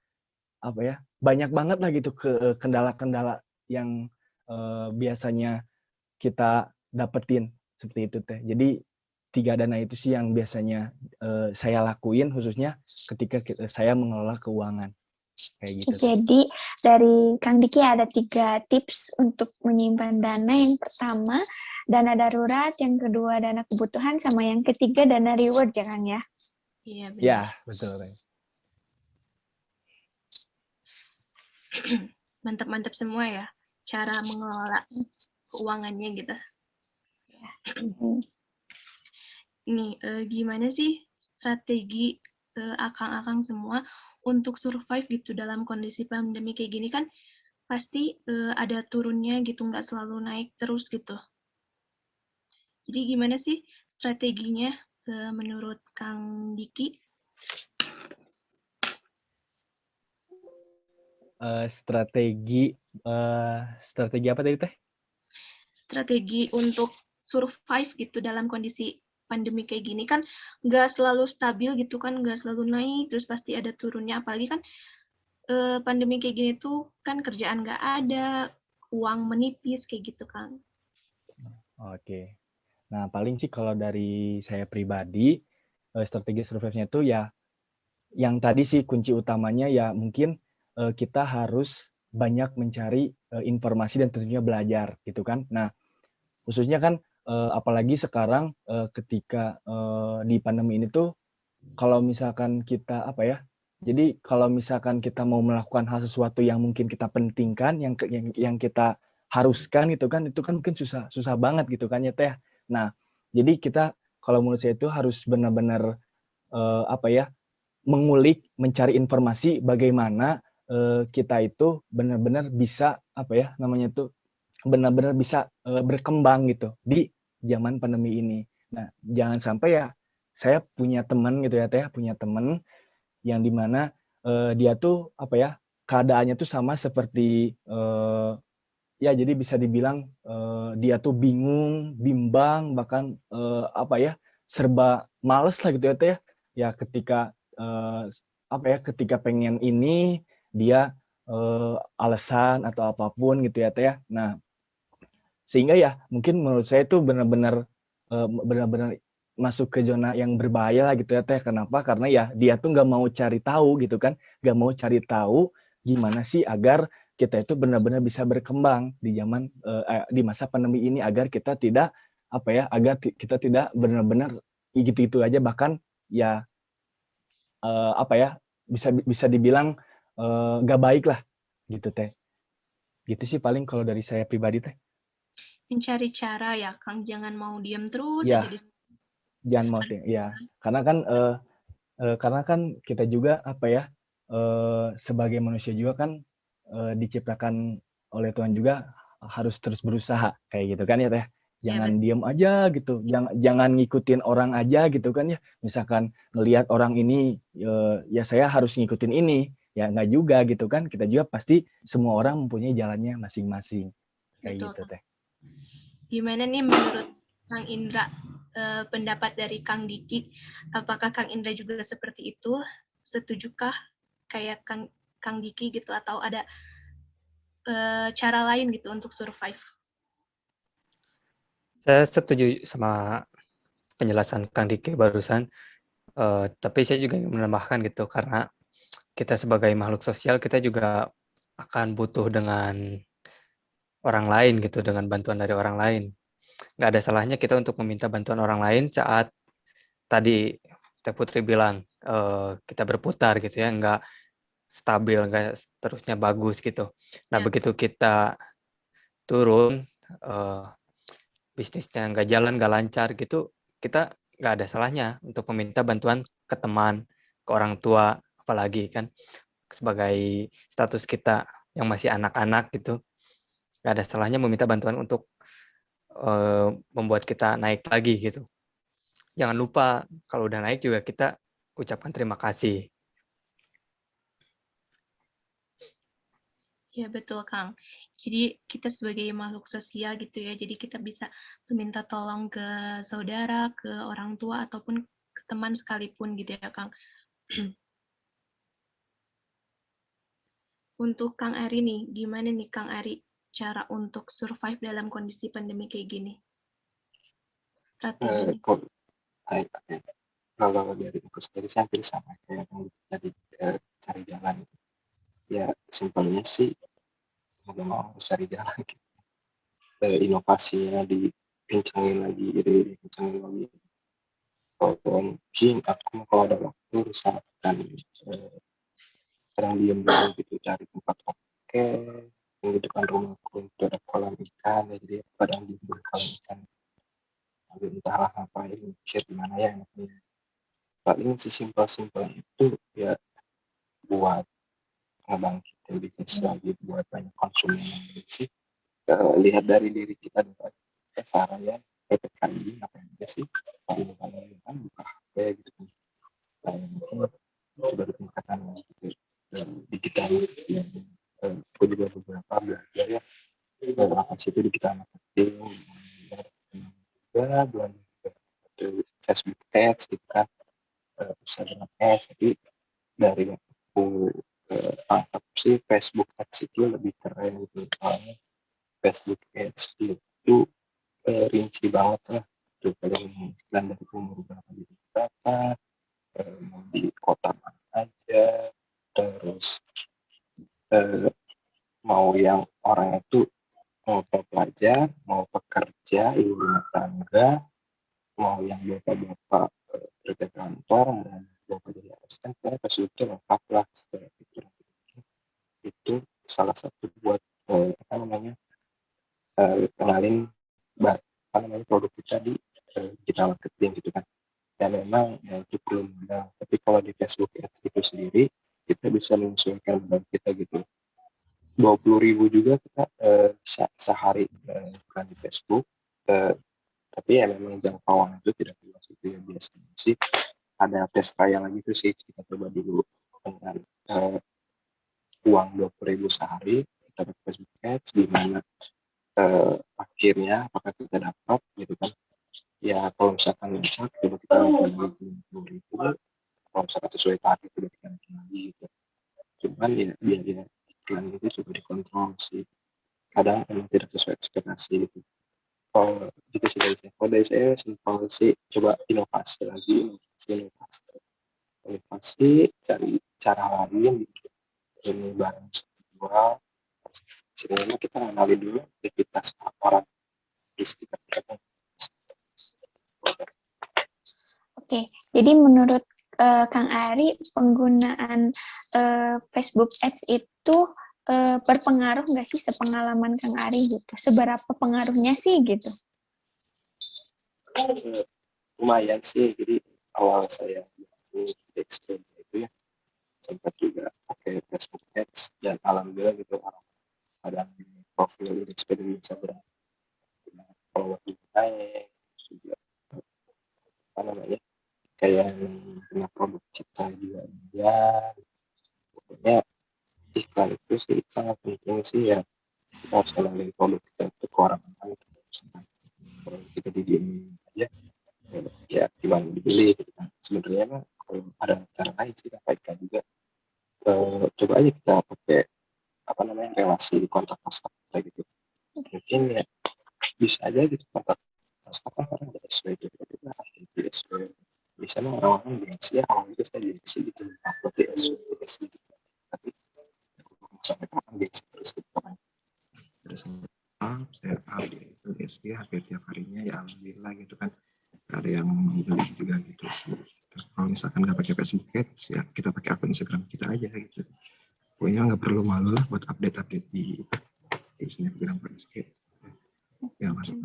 banyak banget lah gitu kendala-kendala yang biasanya kita dapetin seperti itu teh. Jadi 3 dana itu sih yang biasanya saya lakuin khususnya ketika saya mengelola keuangan kayak gitu teh. Jadi dari Kang Diki ada 3 tips untuk menyimpan dana. Yang pertama, dana darurat. Yang kedua, dana kebutuhan. Sama yang ketiga, dana reward ya Kang ya? Iya, benar. Ya, betul teh. Mantap-mantap semua ya cara mengelola keuangannya gitu. Ini gimana sih strategi akang-akang semua untuk survive gitu dalam kondisi pandemi kayak gini kan pasti ada turunnya gitu, nggak selalu naik terus gitu. Jadi gimana sih strateginya menurut Kang Diki? Strategi apa tadi teh? Strategi untuk survive gitu dalam kondisi pandemi kayak gini kan nggak selalu stabil gitu kan, nggak selalu naik, terus pasti ada turunnya. Apalagi kan pandemi kayak gini tuh kan kerjaan nggak ada, uang menipis kayak gitu kan. Oke. Nah, paling sih kalau dari saya pribadi, strategi survive-nya itu ya yang tadi sih kunci utamanya ya mungkin kita harus banyak mencari informasi dan tentunya belajar gitu kan. Nah, khususnya kan apalagi sekarang ketika di pandemi ini tuh kalau misalkan kita jadi kalau misalkan kita mau melakukan hal sesuatu yang mungkin kita pentingkan, yang kita haruskan gitu kan, itu kan mungkin susah banget gitu kan ya teh. Nah, jadi kita kalau menurut saya itu harus benar-benar mengulik, mencari informasi bagaimana kita itu benar-benar bisa benar-benar bisa berkembang gitu di zaman pandemi ini. Nah, jangan sampai ya saya punya teman gitu ya teh, punya teman yang dimana dia tuh keadaannya tuh sama seperti ya jadi bisa dibilang dia tuh bingung, bimbang, bahkan serba males lah gitu ya teh. Ya ketika ketika pengen ini dia alasan atau apapun gitu ya teh. Nah, sehingga ya mungkin menurut saya itu benar-benar masuk ke zona yang berbahaya lah gitu ya teh. Kenapa? Karena ya dia tuh nggak mau cari tahu gitu kan, nggak mau cari tahu gimana sih agar kita itu benar-benar bisa berkembang di zaman di masa pandemi ini agar kita tidak kita tidak benar-benar gitu-gitu aja bahkan ya bisa dibilang nggak baik lah gitu teh. Gitu sih paling kalau dari saya pribadi teh. Mencari cara ya, Kang, jangan mau diam terus Ya, aja di jangan mau ya. Karena kan kita juga sebagai manusia juga kan diciptakan oleh Tuhan juga harus terus berusaha kayak gitu kan ya teh. ya, Jangan diam aja gitu. Jangan ngikutin orang aja gitu kan ya. Misalkan ngelihat orang ini ya saya harus ngikutin ini. Ya nggak juga gitu kan. Kita juga pasti semua orang mempunyai jalannya masing-masing. Kayak betul, gitu Kang. teh. Gimana nih menurut Kang Indra pendapat dari Kang Diki? Apakah Kang Indra juga seperti itu? Setujukah kayak Kang Diki gitu atau ada cara lain gitu untuk survive? Saya setuju sama penjelasan Kang Diki barusan, tapi saya juga ingin menambahkan gitu, karena kita sebagai makhluk sosial, kita juga akan butuh dengan orang lain gitu, dengan bantuan dari orang lain. Nggak ada salahnya kita untuk meminta bantuan orang lain saat tadi Teh Putri bilang, kita berputar gitu ya, nggak stabil, nggak terusnya bagus gitu. Nah, Ya. begitu kita turun, bisnisnya nggak jalan, nggak lancar gitu, kita nggak ada salahnya untuk meminta bantuan ke teman, ke orang tua, apalagi kan sebagai status kita yang masih anak-anak gitu, nggak ada salahnya meminta bantuan untuk membuat kita naik lagi gitu. Jangan lupa kalau udah naik juga kita ucapkan terima kasih. Ya, betul, Kang. Jadi kita sebagai makhluk sosial gitu ya, jadi kita bisa meminta tolong ke saudara, ke orang tua, ataupun ke teman sekalipun gitu ya Kang. Untuk Kang Ari nih, gimana nih Kang Ari cara untuk survive dalam kondisi pandemi kayak gini? Strategi. Kalau kalau dari aku sendiri saya hampir sama kayak yang tadi, cari jalan. Ya simpelnya sih mau nggak mau harus cari jalan. Inovasinya dikencangin lagi, dikencangin lagi. Kalau mungkin aku kalau ada waktu misalkan kadang diem dulu gitu, cari tempat oke di depan rumahku itu ada kolam ikan ya, jadi kadang di kolam ikan tapi entahlah ngapain, mikir gimana ya enaknya. Paling sesimpel-simpel itu ya buat ngebangkitin bisnis lagi, buat banyak konsumen yang sih. Lihat dari diri kita dulu aja. Saran ya, PPKI ngapain aja sih? Kalau kan buka HP gitu kan. Mungkin coba ditingkatkan gitu, digital. Aku juga beberapa belajar ya. Apa sih itu digital marketing? Juga belajar Facebook Ads, kita Instagram Ads. Jadi dari aku tangkap sih Facebook Ads itu lebih keren gitu. Soalnya Facebook Ads itu rinci banget lah. Tuh kalian iklan dari umur berapa jadi berapa, mau di kota mana aja, terus mau yang orang itu mau pelajar, mau pekerja, ibu rumah tangga, mau yang bapak-bapak kerja kantor, mau bapak jadi asisten, Facebook itu lengkap lah. Itu salah satu buat apa namanya kenalin apa namanya produk kita di digital marketing gitu kan. Dan memang ya, itu perlu modal. Tapi kalau di Facebook Ads itu sendiri kita bisa menyesuaikan modal kita gitu. 20.000 juga kita bisa sehari iklan di Facebook. Tapi ya memang jangkauan itu tidak luas itu ya, biasanya sih ada tes trial lagi tuh sih, kita coba dulu dengan uang 20.000 sehari kita pakai Facebook Ads, di mana akhirnya apakah kita dapat gitu kan. Ya kalau misalkan bisa coba kita naikin lagi 20.000, kalau misalkan sesuai target coba kita naikin lagi gitu. Cuman ya biar iklan itu coba dikontrol sih, kadang emang tidak sesuai ekspektasi gitu. Kalau gitu sih dari saya. Kalau dari saya simpel sih, coba inovasi lagi, inovasi, cari cara lain gitu. Ini barang jual, sebenarnya kita mengenali dulu aktivitas orang di sekitar kita. Oke, jadi menurut Kang Ari, penggunaan Facebook Ads itu berpengaruh nggak sih, sepengalaman Kang Ari gitu? Seberapa pengaruhnya sih gitu? Lumayan sih, jadi awal saya explain itu ya, sempat juga pakai Facebook Ads, dan alhamdulillah gitu orang ada di profil experience Instagram follower juga naik, juga apa namanya kayak punya produk kita juga ya. Pokoknya iklan itu sih sangat penting sih ya, kita harus kenalin produk kita itu ke orang lain. Kalau kita didiemin aja ya gimana dibeli gitu kan. Sebenarnya mah kalau ada cara lain sih sampaikan juga, coba aja kita pakai apa namanya relasi kontak WhatsApp kita gitu, mungkin ya bisa aja gitu kontak WhatsApp kan orang tidak sesuai tiba-tiba tidak sesuai. Biasanya orang-orang gengsi ya, kalau itu saya gengsi gitu, aku tidak sesuai gengsi gitu. Tapi sampai kapan gengsi terus gitu kan. Terus saya tahu dia itu gengsi hampir tiap harinya ya, alhamdulillah gitu kan. Ada yang beli juga gitu sih. Kalau misalkan nggak pakai Facebook Ads ya kita pakai akun Instagram kita aja gitu. Pokoknya nggak perlu malu lah buat update di Instagram Facebook. Ya masuk.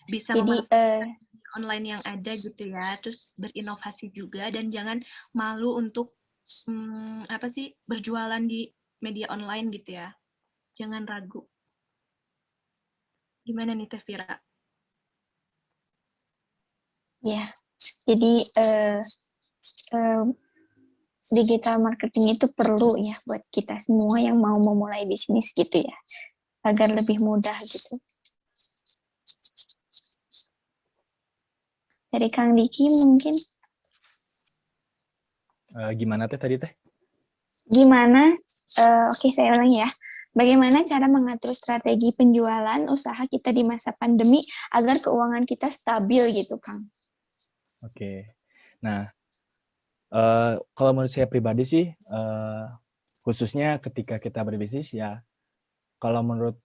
Bisa Jadi online yang ada gitu ya, terus berinovasi juga, dan jangan malu untuk apa sih berjualan di media online gitu ya. Jangan ragu. Gimana nih Teh Vira? ya, jadi digital marketing itu perlu ya buat kita semua yang mau memulai bisnis gitu ya, agar lebih mudah gitu. Dari Kang Diki mungkin Gimana tadi teh? gimana? Oke, saya ulangi ya. Bagaimana cara mengatur strategi penjualan usaha kita di masa pandemi agar keuangan kita stabil gitu, Kang? Oke. Nah, kalau menurut saya pribadi sih, khususnya ketika kita berbisnis ya, kalau menurut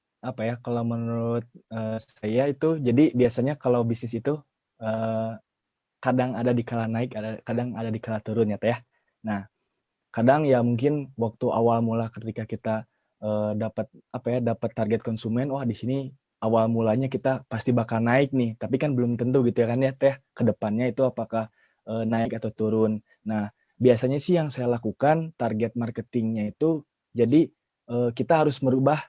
saya itu, jadi biasanya kalau bisnis itu kadang ada di kala naik, kadang ada di kala turun ya teh ya. Nah, kadang ya mungkin waktu awal mula ketika kita dapat target konsumen, wah di sini awal mulanya kita pasti bakal naik nih, tapi kan belum tentu gitu ya kan ya teh, ke depannya itu apakah naik atau turun. Nah, biasanya sih yang saya lakukan target marketingnya itu, jadi kita harus merubah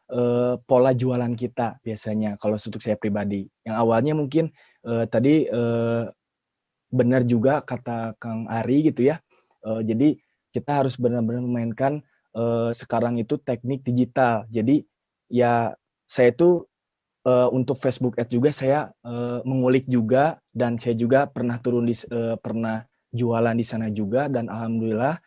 pola jualan kita biasanya kalau untuk saya pribadi. Yang awalnya mungkin tadi benar juga kata Kang Ari gitu ya. Jadi kita harus benar-benar memainkan sekarang itu teknik digital. Jadi ya saya itu untuk Facebook Ads juga saya mengulik juga, dan saya juga pernah pernah jualan di sana juga, dan alhamdulillah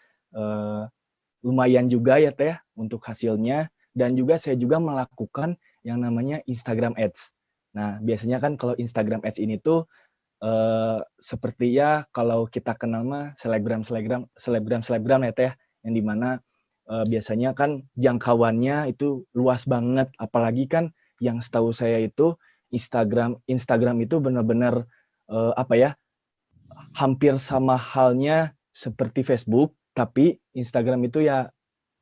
lumayan juga ya teh untuk hasilnya. Dan juga saya juga melakukan yang namanya Instagram Ads. Nah, biasanya kan kalau Instagram Ads ini tuh seperti ya kalau kita kenal mah selebgram ya teh, yang dimana biasanya kan jangkauannya itu luas banget, apalagi kan yang setahu saya itu Instagram itu benar-benar hampir sama halnya seperti Facebook, tapi Instagram itu ya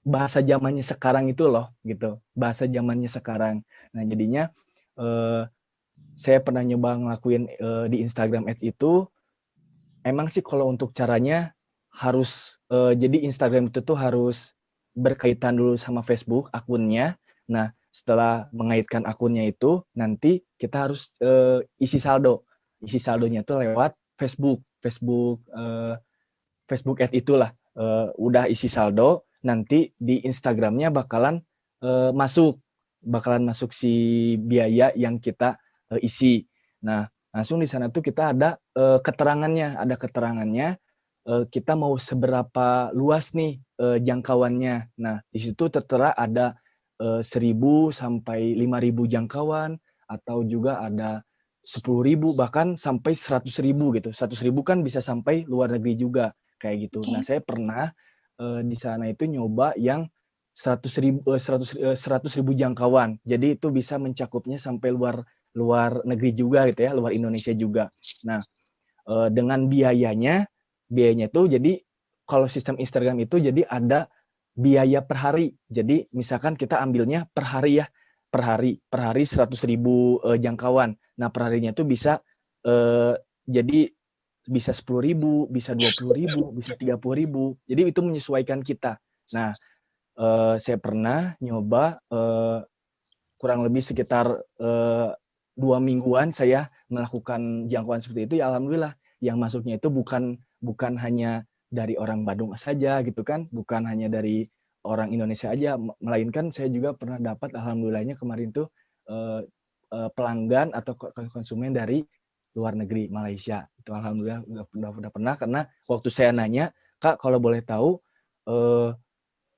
bahasa zamannya sekarang itu loh gitu, bahasa zamannya sekarang. Nah, jadinya saya pernah nyoba ngelakuin di Instagram Ads itu. Emang sih kalau untuk caranya harus jadi Instagram itu tuh harus berkaitan dulu sama Facebook akunnya. Nah, setelah mengaitkan akunnya itu, nanti kita harus isi saldo. Isi saldonya tuh lewat Facebook Ads itulah. Udah isi saldo, nanti di Instagramnya bakalan masuk si biaya yang kita isi. Nah, langsung di sana tuh kita ada keterangannya, kita mau seberapa luas nih jangkauannya. Nah, di situ tertera ada 1.000 sampai 5.000 jangkauan, atau juga ada 10.000 bahkan sampai 100.000 gitu. 100.000 kan bisa sampai luar negeri juga kayak gitu. Okay. Nah, saya pernah di sana itu nyoba yang 100.000 jangkauan. Jadi itu bisa mencakupnya sampai luar negeri juga gitu ya, luar Indonesia juga. Nah, dengan biayanya itu jadi kalau sistem Instagram itu jadi ada biaya per hari. Jadi misalkan kita ambilnya per hari ya, per hari 100.000 jangkauan. Nah, per harinya itu bisa jadi bisa 10.000, bisa 20.000, bisa 30.000. Jadi itu menyesuaikan kita. Nah, saya pernah nyoba kurang lebih sekitar 2 mingguan saya melakukan jangkauan seperti itu, ya alhamdulillah yang masuknya itu bukan hanya dari orang Bandung saja gitu kan, bukan hanya dari orang Indonesia aja, melainkan saya juga pernah dapat alhamdulillahnya kemarin tuh pelanggan atau konsumen dari luar negeri, Malaysia. Itu alhamdulillah udah pernah, karena waktu saya nanya, "Kak, kalau boleh tahu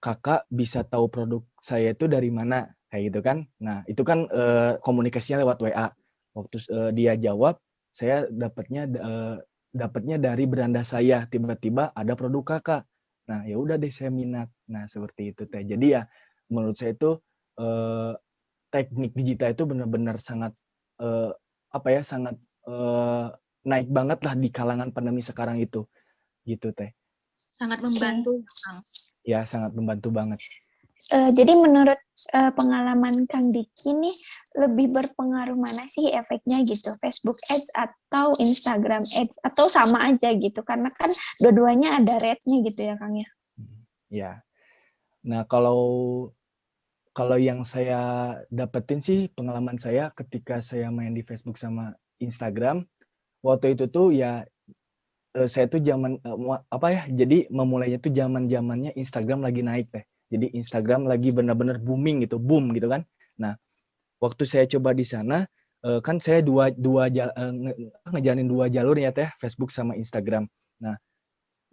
Kakak bisa tahu produk saya itu dari mana?" Kayak gitu kan. Nah, itu kan komunikasinya lewat WA. Waktu dia jawab, saya dapatnya dari beranda saya, tiba-tiba ada produk Kakak. Nah, ya udah deh saya minat. Nah, seperti itu teh. Jadi ya menurut saya itu teknik digital itu benar-benar sangat sangat naik banget lah di kalangan pandemi sekarang itu. Gitu teh. Sangat membantu, Kang. Ya, sangat membantu banget. Jadi menurut pengalaman Kang Diki nih, lebih berpengaruh mana sih efeknya gitu? Facebook Ads atau Instagram Ads? Atau sama aja gitu? Karena kan dua-duanya ada rate-nya gitu ya, Kang ya? Ya. Nah, kalau yang saya dapetin sih, pengalaman saya ketika saya main di Facebook sama Instagram, waktu itu tuh ya saya tuh jadi memulainya tuh zaman-zamannya Instagram lagi naik teh. Jadi Instagram lagi benar-benar booming gitu, boom gitu kan. Nah, waktu saya coba di sana, kan saya ngejalanin 2 jalur ya Teh, Facebook sama Instagram. Nah,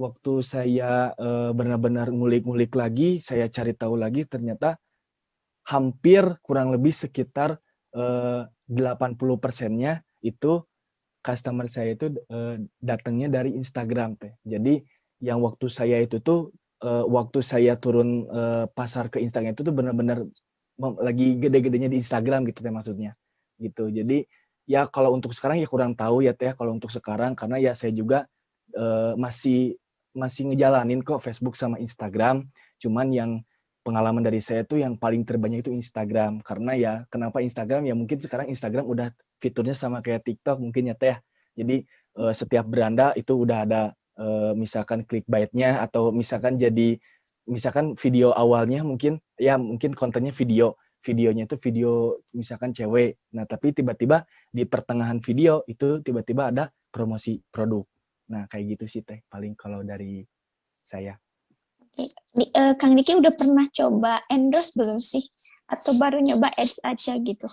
waktu saya benar-benar ngulik-ngulik lagi, saya cari tahu lagi, ternyata hampir kurang lebih sekitar 80%-nya itu customer saya itu datangnya dari Instagram Teh. Jadi yang waktu saya itu tuh waktu saya turun pasar ke Instagram itu tuh benar-benar lagi gede-gedenya di Instagram gitu Teh maksudnya. Gitu. Jadi ya kalau untuk sekarang ya kurang tahu ya Teh kalau untuk sekarang karena ya saya juga masih ngejalanin kok Facebook sama Instagram. Cuman yang pengalaman dari saya tuh yang paling terbanyak itu Instagram. Karena ya kenapa Instagram? Ya mungkin sekarang Instagram udah fiturnya sama kayak TikTok mungkin ya Teh. Jadi setiap beranda itu udah ada misalkan clickbait-nya atau misalkan video awalnya mungkin kontennya videonya itu video misalkan cewek. Nah, tapi tiba-tiba di pertengahan video itu tiba-tiba ada promosi produk. Nah, kayak gitu sih Teh paling kalau dari saya. Kang Diki udah pernah coba endorse belum sih? Atau baru nyoba ads aja gitu?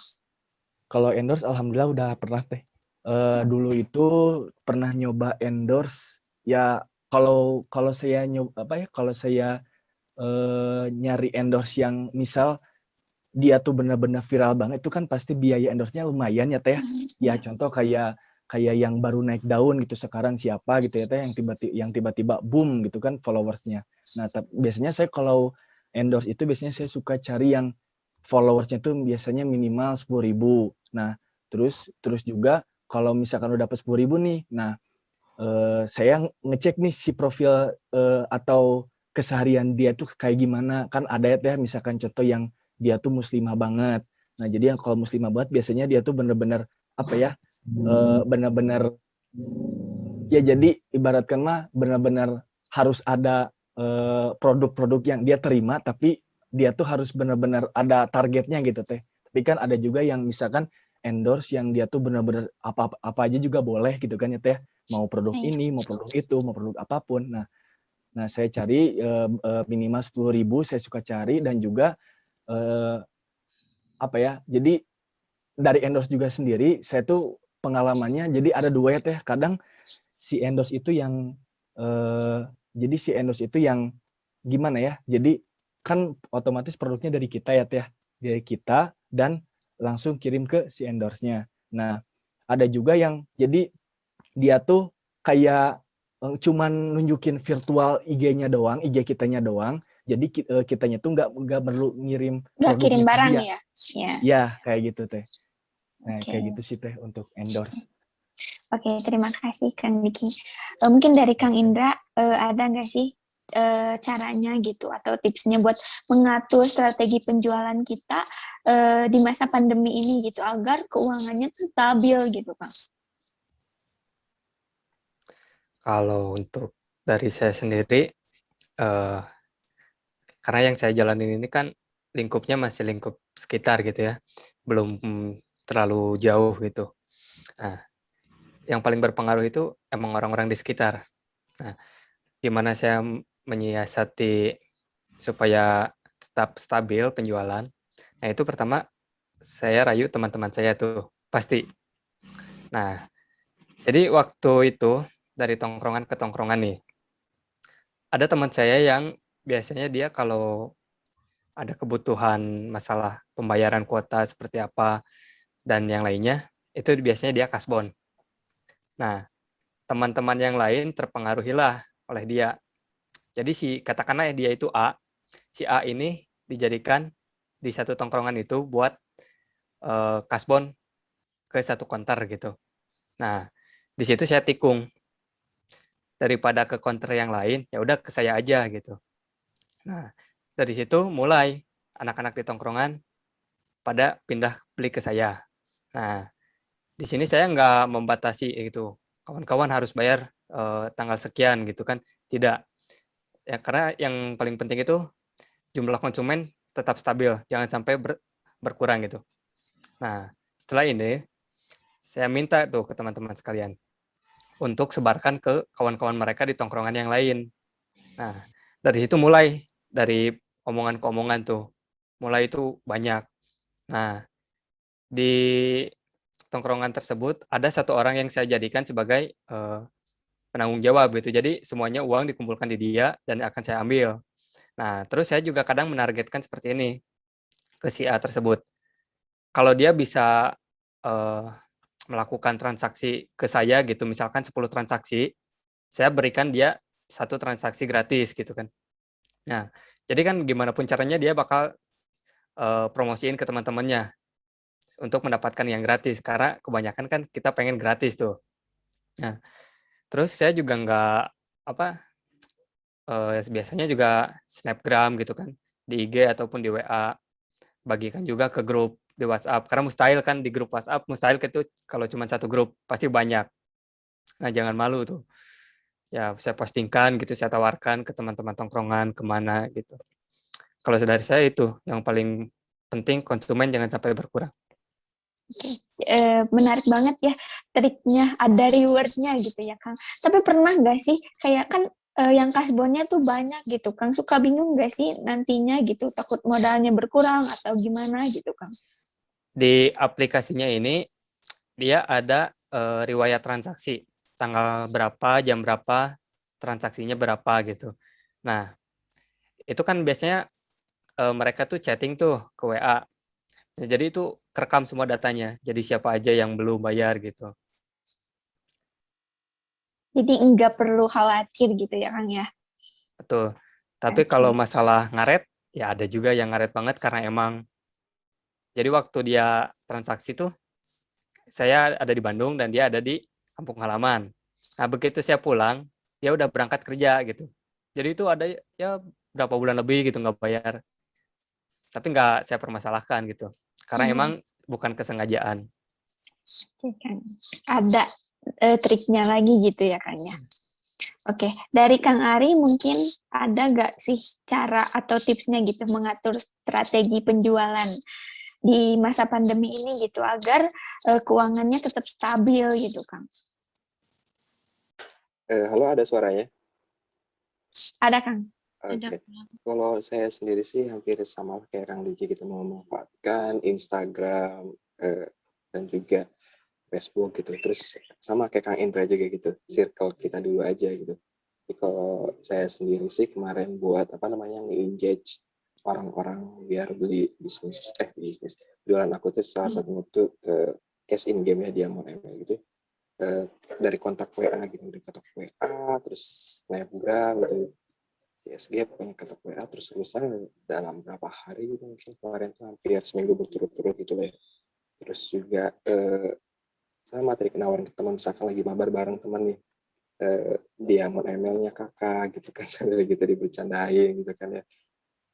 Kalau endorse alhamdulillah udah pernah Teh. Dulu itu pernah nyoba endorse ya kalau saya nyari endorse yang misal dia tuh benar-benar viral banget itu kan pasti biaya endorse-nya lumayan ya Teh. Ya contoh kayak yang baru naik daun gitu sekarang siapa gitu ya Teh yang tiba-tiba boom gitu kan followers-nya. Nah, biasanya saya kalau endorse itu biasanya saya suka cari yang followers-nya tuh biasanya minimal 10.000. Nah, terus juga kalau misalkan udah dapat 10.000 nih. Nah, saya ngecek nih si profil atau keseharian dia tuh kayak gimana. Kan ada ya Teh misalkan contoh yang dia tuh muslimah banget. Nah, jadi yang kalau muslimah banget biasanya dia tuh bener-bener bener-bener ya jadi ibaratkan mah bener-bener harus ada produk-produk yang dia terima tapi dia tuh harus bener-bener ada targetnya gitu Teh. Tapi kan ada juga yang misalkan endorse yang dia tuh bener-bener apa aja juga boleh gitu kan ya Teh. Mau produk ini, mau produk itu, mau produk apapun. Nah saya cari minimal 10.000 saya suka cari dan juga jadi dari endorse juga sendiri saya tuh pengalamannya jadi ada 2 ya Teh. Kadang si endorse itu yang gimana ya? Jadi kan otomatis produknya dari kita ya Teh. Dari kita dan langsung kirim ke si endorse-nya. Nah, ada juga yang jadi dia tuh kayak cuman nunjukin virtual IG-nya doang, IG kitanya doang. Jadi kitanya tuh nggak perlu ngirim Nggak kirim produknya ke barang dia. ya? Ya. Ya, kayak gitu Teh. Nah, Oke. kayak gitu sih Teh untuk endorse. Oke, terima kasih Kang Diki. Mungkin dari Kang Indra ada nggak sih caranya gitu atau tipsnya buat mengatur strategi penjualan kita di masa pandemi ini gitu agar keuangannya tuh stabil gitu Kang? Kalau untuk dari saya sendiri, karena yang saya jalanin ini kan lingkupnya masih lingkup sekitar gitu ya, belum terlalu jauh gitu. Nah, yang paling berpengaruh itu emang orang-orang di sekitar. Nah, gimana saya menyiasati supaya tetap stabil penjualan? Nah, itu pertama saya rayu teman-teman saya tuh, pasti. Nah, jadi waktu itu dari tongkrongan ke tongkrongan nih, ada teman saya yang biasanya dia kalau ada kebutuhan masalah pembayaran kuota seperti apa dan yang lainnya, itu biasanya dia kasbon. Nah, teman-teman yang lain terpengaruhilah oleh dia. Jadi katakanlah dia itu A, si A ini dijadikan di satu tongkrongan itu buat kasbon ke satu konter gitu. Nah, di situ saya tikung. Daripada ke konter yang lain, ya udah ke saya aja gitu. Nah, dari situ mulai anak-anak di tongkrongan pada pindah beli ke saya. Nah, di sini saya nggak membatasi itu. Kawan-kawan harus bayar tanggal sekian gitu kan. Tidak. Ya, karena yang paling penting itu jumlah konsumen tetap stabil. Jangan sampai berkurang gitu. Nah, setelah ini, saya minta tuh ke teman-teman sekalian untuk sebarkan ke kawan-kawan mereka di tongkrongan yang lain. Nah, dari situ mulai, dari omongan ke omongan tuh. Mulai itu banyak. Nah, di tongkrongan tersebut ada satu orang yang saya jadikan sebagai penanggung jawab gitu. Jadi semuanya uang dikumpulkan di dia dan akan saya ambil. Nah, terus saya juga kadang menargetkan seperti ini ke si A tersebut. Kalau dia bisa melakukan transaksi ke saya gitu, misalkan 10 transaksi, saya berikan dia 1 transaksi gratis gitu kan. Nah, jadi kan gimana pun caranya dia bakal promosiin ke teman-temannya untuk mendapatkan yang gratis, karena kebanyakan kan kita pengen gratis tuh. Nah, terus saya juga nggak apa, biasanya juga snapgram gitu kan, di IG ataupun di WA, bagikan juga ke grup di WhatsApp, karena mustahil kan di grup WhatsApp, mustahil itu kalau cuma 1 grup, pasti banyak. Nah, jangan malu tuh. Ya, saya postingkan gitu, saya tawarkan ke teman-teman tongkrongan, kemana gitu. Kalau dari saya itu, yang paling penting konsumen jangan sampai berkurang. Menarik banget ya triknya, ada rewardnya gitu ya Kang. Tapi pernah nggak sih kayak kan yang kasbonnya tuh banyak gitu Kang, suka bingung nggak sih nantinya gitu, takut modalnya berkurang atau gimana gitu Kang? Di aplikasinya ini, dia ada riwayat transaksi, tanggal berapa, jam berapa, transaksinya berapa gitu. Nah, itu kan biasanya mereka tuh chatting tuh ke WA. Nah, jadi itu kerekam semua datanya, jadi siapa aja yang belum bayar gitu. Jadi nggak perlu khawatir gitu ya Kang ya. Betul. Tapi kalau masalah ngaret, ya ada juga yang ngaret banget karena emang jadi waktu dia transaksi tuh saya ada di Bandung dan dia ada di kampung halaman. Nah, begitu saya pulang, dia udah berangkat kerja gitu. Jadi itu ada ya berapa bulan lebih gitu nggak bayar. Tapi nggak saya permasalahkan gitu. Karena emang bukan kesengajaan. Oke, Kang. Ada triknya lagi gitu ya Kang ya. Oke, dari Kang Ari mungkin ada nggak sih cara atau tipsnya gitu mengatur strategi penjualan di masa pandemi ini gitu agar keuangannya tetap stabil gitu Kang? Halo, ada suaranya? Ada Kang. Oke. Kalau saya sendiri sih hampir sama kayak Kang Diki gitu, memanfaatkan Instagram dan juga Facebook gitu. Terus sama kayak Kang Indra juga gitu, circle kita dulu aja gitu. Jadi kalau saya sendiri sih kemarin buat nge-engage orang-orang biar beli bisnis, jualan aku tuh salah satu tuh cash in game ya, Diamond ML gitu. Dari kontak WA gitu, dari kontak WA, terus snapgram gitu, PSG pokoknya kontak WA terus-terusan dalam berapa hari gitu, mungkin kemarin tuh hampir seminggu berturut-turut gitu lah ya. Terus juga saya materi penawaran ke teman, misalkan lagi mabar bareng teman nih, dia mau emailnya kakak gitu kan, sambil gitu dibercandain gitu kan ya.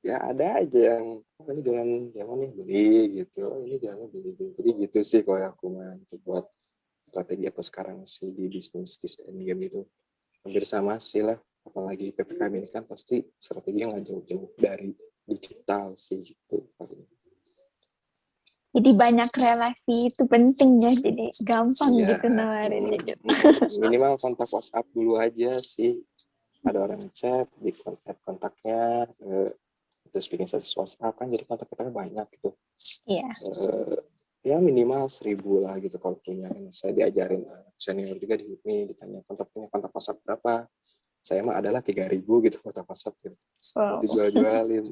Ya ada aja yang ini jualan yang nih beli gitu, ini jualan beli. Jadi gitu sih kalau aku mah gitu, buat strategi aku sekarang sih di bisnis Kiss and Game itu hampir sama sih lah. Apalagi PPKM ini kan pasti strateginya nggak jauh-jauh dari digital sih gitu. Jadi banyak relasi itu penting ya, jadi gampang Ya, gitu nawarinnya gitu. minimal kontak WhatsApp dulu aja sih. Ada orang chat di kontaknya, terus bikin status WhatsApp kan, jadi kontak-kontaknya banyak gitu. Iya. Ya minimal 1.000 lah gitu kalau punya. Saya diajarin senior juga di HIPMI, ditanya kontak WhatsApp berapa. Saya mah adalah 3.000 gitu kontak WhatsApp gitu. Wow. Dijual-jualin.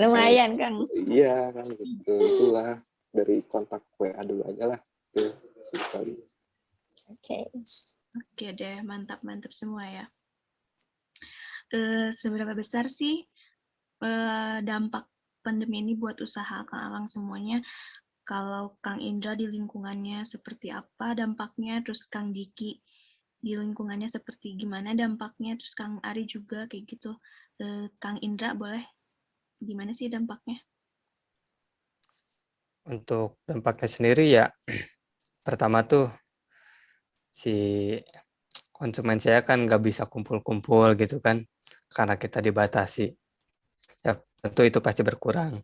Lumayan Kang. Iya kan gitu. Itulah dari kontak WA dulu aja lah. Tuh, sekali. Oke deh, mantap semua ya. Seberapa besar sih dampak pandemi ini buat usaha Kang Alang semuanya? Kalau Kang Indra di lingkungannya seperti apa dampaknya, terus Kang Diki di lingkungannya seperti gimana dampaknya, terus Kang Ari juga kayak gitu. Kang Indra boleh, gimana sih dampaknya? Untuk dampaknya sendiri ya, pertama tuh si konsumen saya kan nggak bisa kumpul-kumpul gitu kan, karena kita dibatasi. Ya tentu itu pasti berkurang.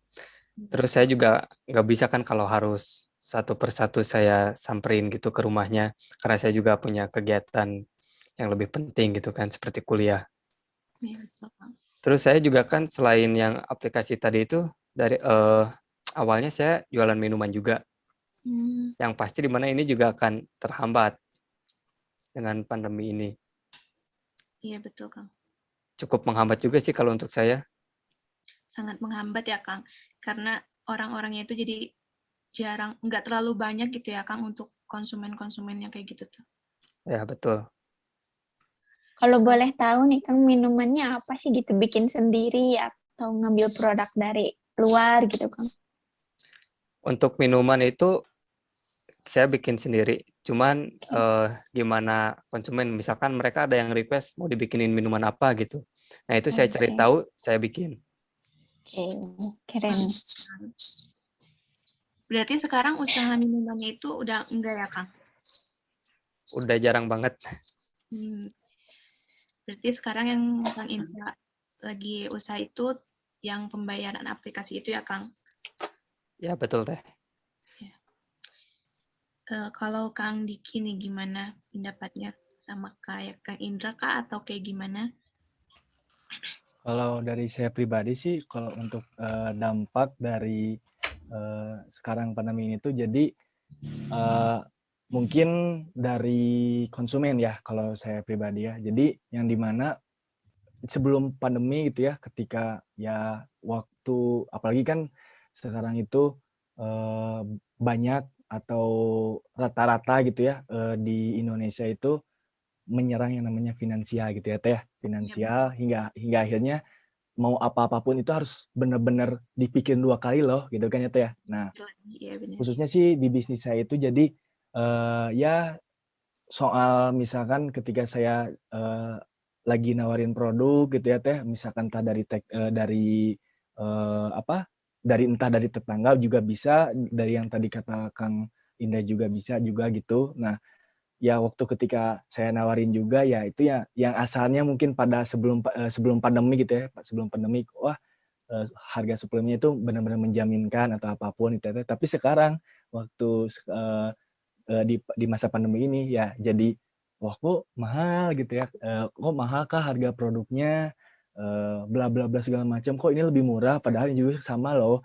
Terus saya juga nggak bisa kan kalau harus satu persatu saya samperin gitu ke rumahnya, karena saya juga punya kegiatan yang lebih penting gitu kan, seperti kuliah. Terus saya juga kan selain yang aplikasi tadi itu, dari awalnya saya jualan minuman juga. Yang pasti di mana ini juga akan terhambat dengan pandemi ini. Iya betul Kang. Cukup menghambat juga sih kalau untuk saya. Sangat menghambat ya Kang. Karena orang-orangnya itu jadi jarang, nggak terlalu banyak gitu ya Kang untuk konsumen-konsumennya kayak gitu tuh. Ya, betul. Kalau boleh tahu nih Kang, minumannya apa sih gitu? Bikin sendiri atau ngambil produk dari luar gitu Kang? Untuk minuman itu saya bikin sendiri. Cuman gimana konsumen, misalkan mereka ada yang request mau dibikinin minuman apa gitu. Nah, itu saya cari Oke. tahu, saya bikin. Oke, keren. Berarti sekarang usaha minumannya itu udah enggak ya Kang? Udah jarang banget. Berarti sekarang yang Kang Indra lagi usaha itu yang pembayaran aplikasi itu ya Kang? Ya, betul Teh. Kalau Kang Diki nih gimana pendapatnya, sama kayak Kang Indra kah atau kayak gimana? Kalau dari saya pribadi sih, kalau untuk dampak dari sekarang pandemi ini tuh jadi mungkin dari konsumen ya, kalau saya pribadi ya. Jadi yang dimana sebelum pandemi gitu ya, ketika ya waktu, apalagi kan sekarang itu banyak atau rata-rata gitu ya di Indonesia itu menyerang yang namanya finansial gitu ya Teh, finansial hingga akhirnya mau apa-apapun itu harus benar-benar dipikirin 2 kali loh gitu kan ya Teh ya. Nah, Iya benar. khususnya sih di bisnis saya itu jadi ya soal misalkan ketika saya lagi nawarin produk gitu ya Teh, misalkan entah dari entah dari tetangga juga bisa, dari yang tadi kata Kang Indah juga bisa juga gitu. Nah, ya waktu ketika saya nawarin juga ya itu ya yang asalnya mungkin pada sebelum pandemi gitu ya, sebelum pandemi, wah harga suplemennya itu benar-benar menjaminkan atau apapun gitu ya. Tapi sekarang waktu di masa pandemi ini ya jadi, wah kok mahal gitu ya, kok mahal kah harga produknya, bla bla bla segala macam, kok ini lebih murah padahal juga sama loh,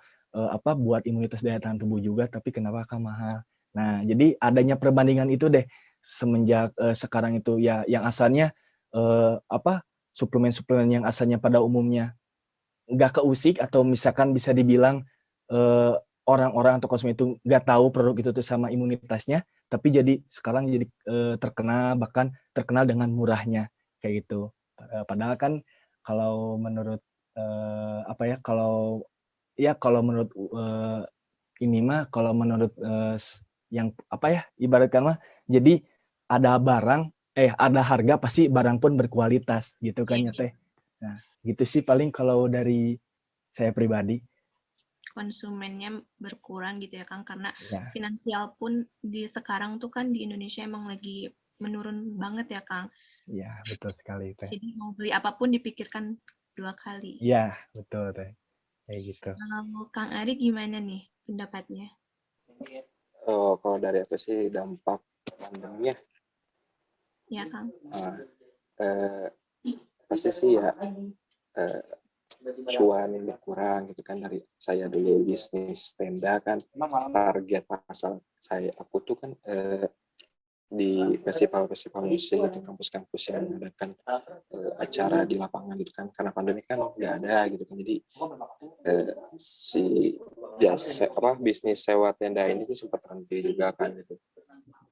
buat imunitas daya tahan tubuh juga, tapi kenapa kah mahal. Nah, jadi adanya perbandingan itu deh semenjak sekarang itu ya yang asalnya suplemen-suplemen yang asalnya pada umumnya nggak keusik atau misalkan bisa dibilang orang-orang atau konsumen itu nggak tahu produk itu tuh sama imunitasnya, tapi jadi sekarang jadi bahkan terkenal dengan murahnya kayak gitu. Padahal kan kalau menurut kalau menurut ini mah kalau menurut yang ibaratkan mah jadi ada harga pasti barang pun berkualitas gitu kan ya Teh. Nah, gitu sih paling kalau dari saya pribadi. Konsumennya berkurang gitu ya Kang, karena Ya, finansial pun di sekarang tuh kan di Indonesia emang lagi menurun banget ya Kang. ya betul sekali Teh. Jadi mau beli apapun dipikirkan 2 kali. Ya, betul Teh. Kayak gitu. Kalau Kang Ari gimana nih pendapatnya? Kalau dari aku sih dampak pandemi ya, Ya Kang. pasti sih ya cuan yang berkurang gitu kan. Dari saya dulu bisnis tenda kan, target pasar aku tuh kan di festival-festival musik gitu, kampus-kampus yang mengadakan acara di lapangan gitu kan, karena pandemi kan nggak ada gitu kan. Jadi bisnis sewa tenda ini tuh sempat terhenti juga kan gitu.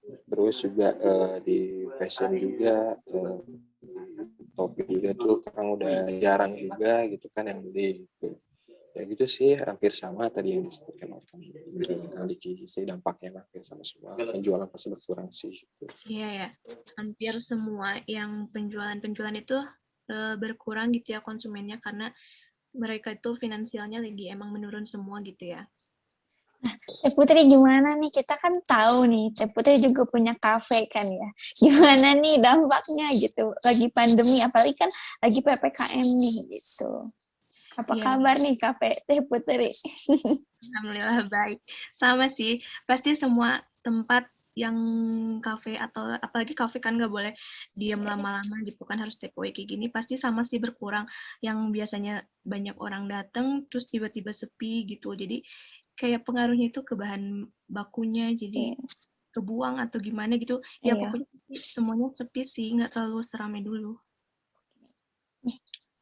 Terus juga di fashion juga, topi juga tuh sekarang udah jarang juga gitu kan yang beli gitu. Ya gitu sih, hampir sama tadi yang disebutkan oleh Kang Diki sih, dampaknya hampir sama semua. Penjualan pasti berkurang sih. Gitu. Iya ya, hampir semua yang penjualan itu berkurang gitu ya konsumennya, karena mereka itu finansialnya lagi emang menurun semua gitu ya. Nah, Teh Putri gimana nih? Kita kan tahu nih, Teh Putri juga punya kafe kan ya. Gimana nih dampaknya gitu? Lagi pandemi, apalagi kan lagi PPKM nih gitu. Apa Iya. kabar nih kafe Teh Putri? Alhamdulillah baik. Sama sih, pasti semua tempat yang kafe atau apalagi kafe kan nggak boleh diam lama-lama gitu kan, harus take away kayak gini, pasti sama sih berkurang. Yang biasanya banyak orang datang terus tiba-tiba sepi gitu. Jadi kayak pengaruhnya itu ke bahan bakunya, jadi kebuang atau gimana gitu. Ya Iya. pokoknya semuanya sepi sih, nggak terlalu seramai dulu.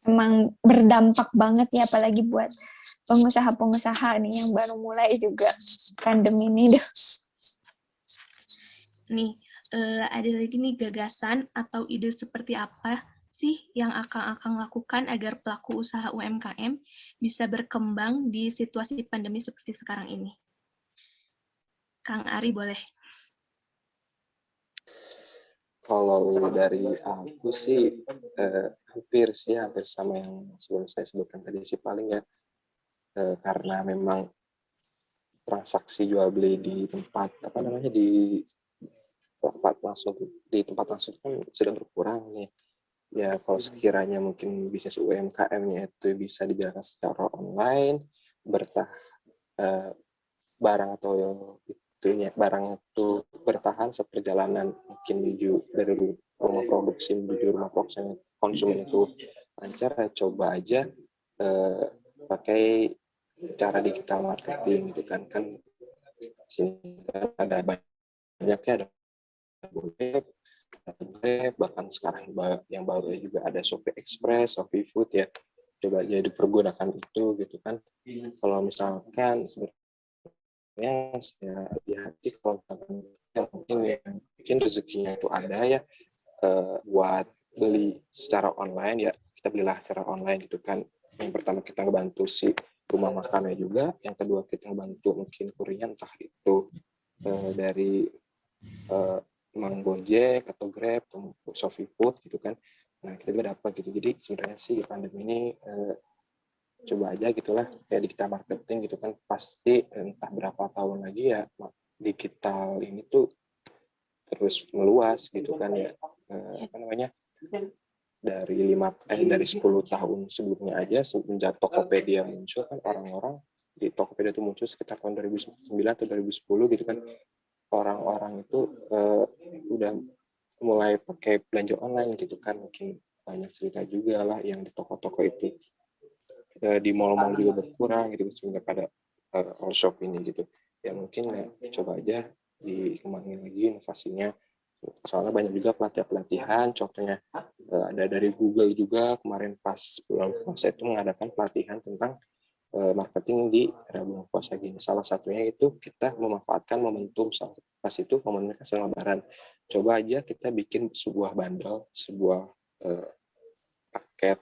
Emang berdampak banget ya, apalagi buat pengusaha-pengusaha nih yang baru mulai juga pandemi ini. Nih, ada lagi nih gagasan atau ide seperti apa sih yang akan lakukan agar pelaku usaha UMKM bisa berkembang di situasi pandemi seperti sekarang ini? Kang Ari boleh. Kalau dari aku sih hampir sama yang sebelum saya sebutkan tadi sih, paling ya karena memang transaksi jual beli di tempat di tempat langsung kan sudah berkurang nih. Ya kalau sekiranya mungkin bisnis UMKM-nya itu bisa dijalankan secara online, eh, barang itu bertahan saat perjalanan, mungkin dari rumah produksi menuju rumah konsumen itu lancar, ya coba aja pakai cara digital marketing gitu kan sini ada banyaknya, ada Gojek, ada Grab, bahkan sekarang yang baru juga ada Shopee Express, Shopee Food ya. Coba aja dipergunakan itu gitu kan. Kalau misalkan sebenarnya saya hati kalau misalkan mungkin rezekinya itu ada ya buat beli secara online, ya kita belilah secara online gitu kan. Yang pertama kita ngebantu si rumah makannya juga, yang kedua kita ngebantu mungkin kurirnya, entah itu dari Mang Gojek atau Grab atau Shopee Food gitu kan. Nah kita juga dapat gitu. Jadi sebenarnya sih di pandemi ini coba aja gitulah kayak digital marketing gitu kan, pasti entah berapa tahun lagi ya digital ini tuh terus meluas gitu kan ya. Apa namanya, dari 10 tahun sebelumnya aja, semenjak Tokopedia muncul kan, orang-orang di Tokopedia itu muncul sekitar tahun 2009 atau 2010 gitu kan, orang-orang itu udah mulai pakai belanja online gitu kan. Mungkin banyak cerita juga lah yang di toko-toko itu di mall-mall juga berkurang gitu sehingga pada all shop ini gitu ya. Mungkin ya coba aja dikembangin lagi inovasinya, soalnya banyak juga pelatihan, contohnya ada dari Google juga kemarin pas bulan puasa itu mengadakan pelatihan tentang marketing di era bulan puasa gini. Salah satunya itu kita memanfaatkan momentum pas itu momen kasih lebaran. Coba aja kita bikin sebuah bundle, sebuah paket,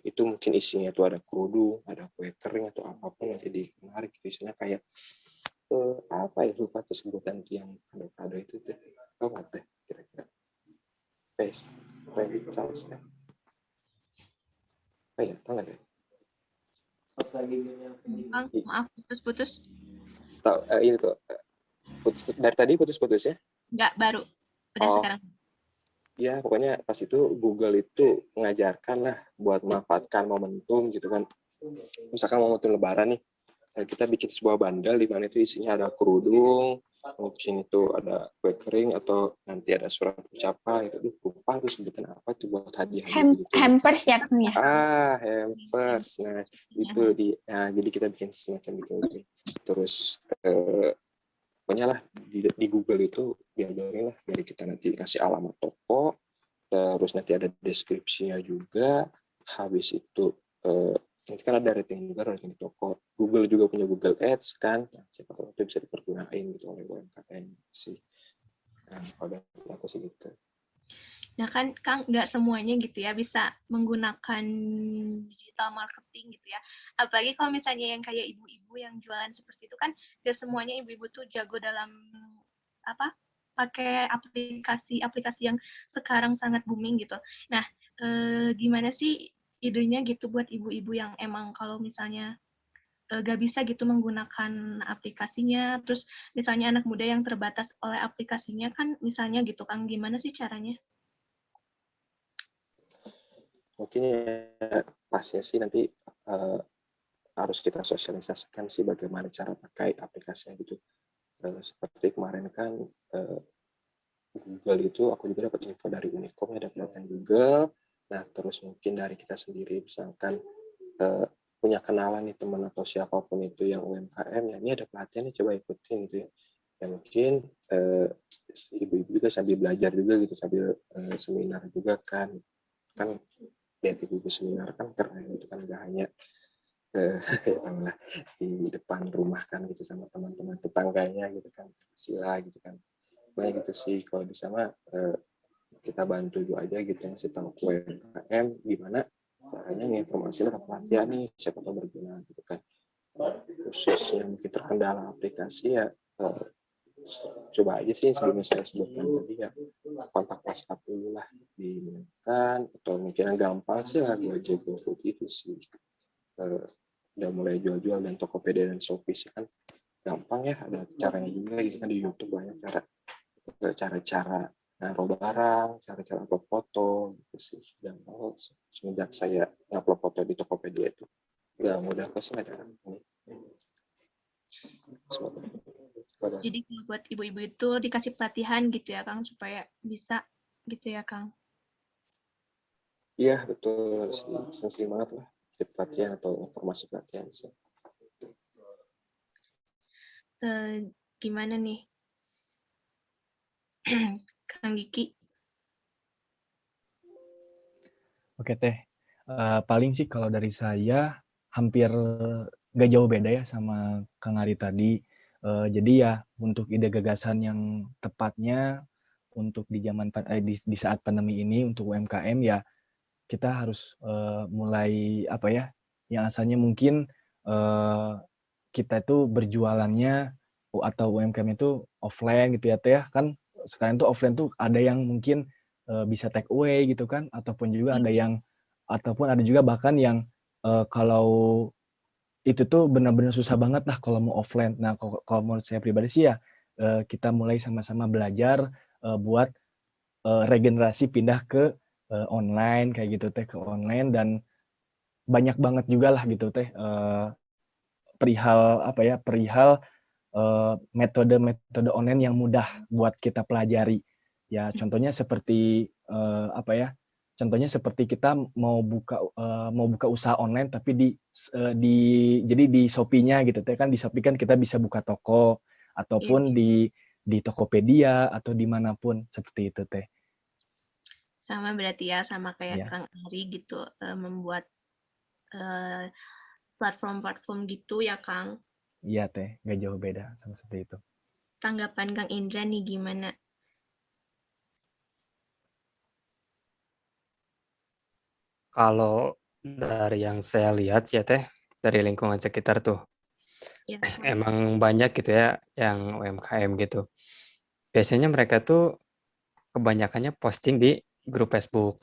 itu mungkin isinya itu ada kerudung, ada kue kering atau apapun, nanti menarik gitu. Isinya kayak apa ya, lupa tuh sebutan yang kado-kado itu tuh. Tahu nggak teh kira-kira? Face, Charles ya? Oh ya, tahu nggak deh? Kang, maaf putus-putus. Tahu ini tuh dari tadi putus-putus ya? Nggak, baru. Udah sekarang. Ya pokoknya pas itu Google itu mengajarkan lah buat memanfaatkan momentum gitu kan. Misalkan momentum lebaran nih, kita bikin sebuah bundle di mana itu isinya ada kerudung, mungkin itu ada kue kering, atau nanti ada surat ucapan itu. Lupa tuh sebutan apa itu buat hadiah gitu. Hampers ya Kang ya? Hampers. Nah itu jadi kita bikin semacam gitu. Terus pokoknya lah di Google itu diajarin lah, dari kita nanti kasih alamat toko, terus nanti ada deskripsinya juga, habis itu nanti kan ada rating juga, rating toko. Google juga punya Google Ads kan, nah, siapa tahu itu bisa dipergunakan gitu oleh UMKM sih. Nah kalau dari aku sih gitu. Nah kan Kang, nggak semuanya gitu ya bisa menggunakan digital marketing gitu ya. Apalagi kalau misalnya yang kayak ibu-ibu yang jualan seperti itu kan, nggak semuanya ibu-ibu tuh jago dalam pakai aplikasi yang sekarang sangat booming gitu. Nah, gimana sih idenya gitu buat ibu-ibu yang emang kalau misalnya gak bisa gitu menggunakan aplikasinya, terus misalnya anak muda yang terbatas oleh aplikasinya kan misalnya gitu Kang, gimana sih caranya? Mungkin ya pasnya sih nanti harus kita sosialisasikan sih bagaimana cara pakai aplikasinya gitu. Seperti kemarin kan Google itu aku juga dapat info dari Unicom, ada pelatihan Google. Nah terus mungkin dari kita sendiri misalkan punya kenalan nih teman atau siapapun itu yang UMKM, ya ini ada pelatihan nih, coba ikutin gitu ya. Ya mungkin ibu-ibu juga sambil belajar juga gitu, sambil seminar juga kan lihat ibu-ibu seminar kan keren gitu kan, nggak hanya lah di depan rumah kan gitu sama teman-teman tetangganya gitu kan, sila gitu kan, banyak gitu sih. Kalau di sana kita bantu juga aja gitu, ngasih tahu UMKM gimana caranya nginformasi lewat pelatihan nih, siapa tahu berguna gitu kan. Khusus yang mungkin terkendala aplikasi ya, coba aja sih sebelumnya saya sebutkan tadi ya, kontak WhatsApp dulu lah dimintakan, atau mungkin yang gampang sih lah Gojek, GoFood itu sih. Udah mulai jual-jual dan Tokopedia dan Shopee sih kan gampang ya, ada caranya juga gitu kan, di YouTube banyak cara-cara naruh barang, cara-cara upload foto gitu sih. Dan semenjak saya upload foto di Tokopedia itu udah mudah kesadaran ini. Jadi buat ibu-ibu itu dikasih pelatihan gitu ya Kang, supaya bisa gitu ya Kang. Iya betul, sensi banget lah pelatihan atau informasi pelatihan sih. Gimana nih Kang Giki? Oke Teh, paling sih kalau dari saya hampir gak jauh beda ya sama Kang Ari tadi. Jadi ya untuk ide gagasan yang tepatnya untuk di di saat pandemi ini untuk UMKM ya kita harus mulai apa ya, yang asalnya mungkin kita itu berjualannya atau UMKM itu offline gitu ya Teh ya, kan sekarang tuh offline tuh ada yang mungkin bisa take away gitu kan, ataupun juga ada juga bahkan yang kalau itu tuh benar-benar susah banget lah kalau mau offline. Nah, kalau menurut saya pribadi sih ya kita mulai sama-sama belajar buat regenerasi pindah ke online kayak gitu Teh, ke online. Dan banyak banget juga lah gitu Teh perihal metode-metode online yang mudah buat kita pelajari. Ya contohnya seperti contohnya seperti kita mau buka usaha online tapi jadi di Shopee-nya gitu Teh, kan di Shopee kan kita bisa buka toko ataupun di Tokopedia atau dimanapun seperti itu Teh. Sama berarti ya, sama kayak Ya. Kang Ari gitu, membuat platform-platform gitu ya Kang. Iya Teh, nggak jauh beda sama seperti itu. Tanggapan Kang Indra nih gimana? Kalau dari yang saya lihat ya Teh, dari lingkungan sekitar tuh, Ya, emang banyak gitu ya yang UMKM gitu. Biasanya mereka tuh kebanyakannya posting di grup Facebook.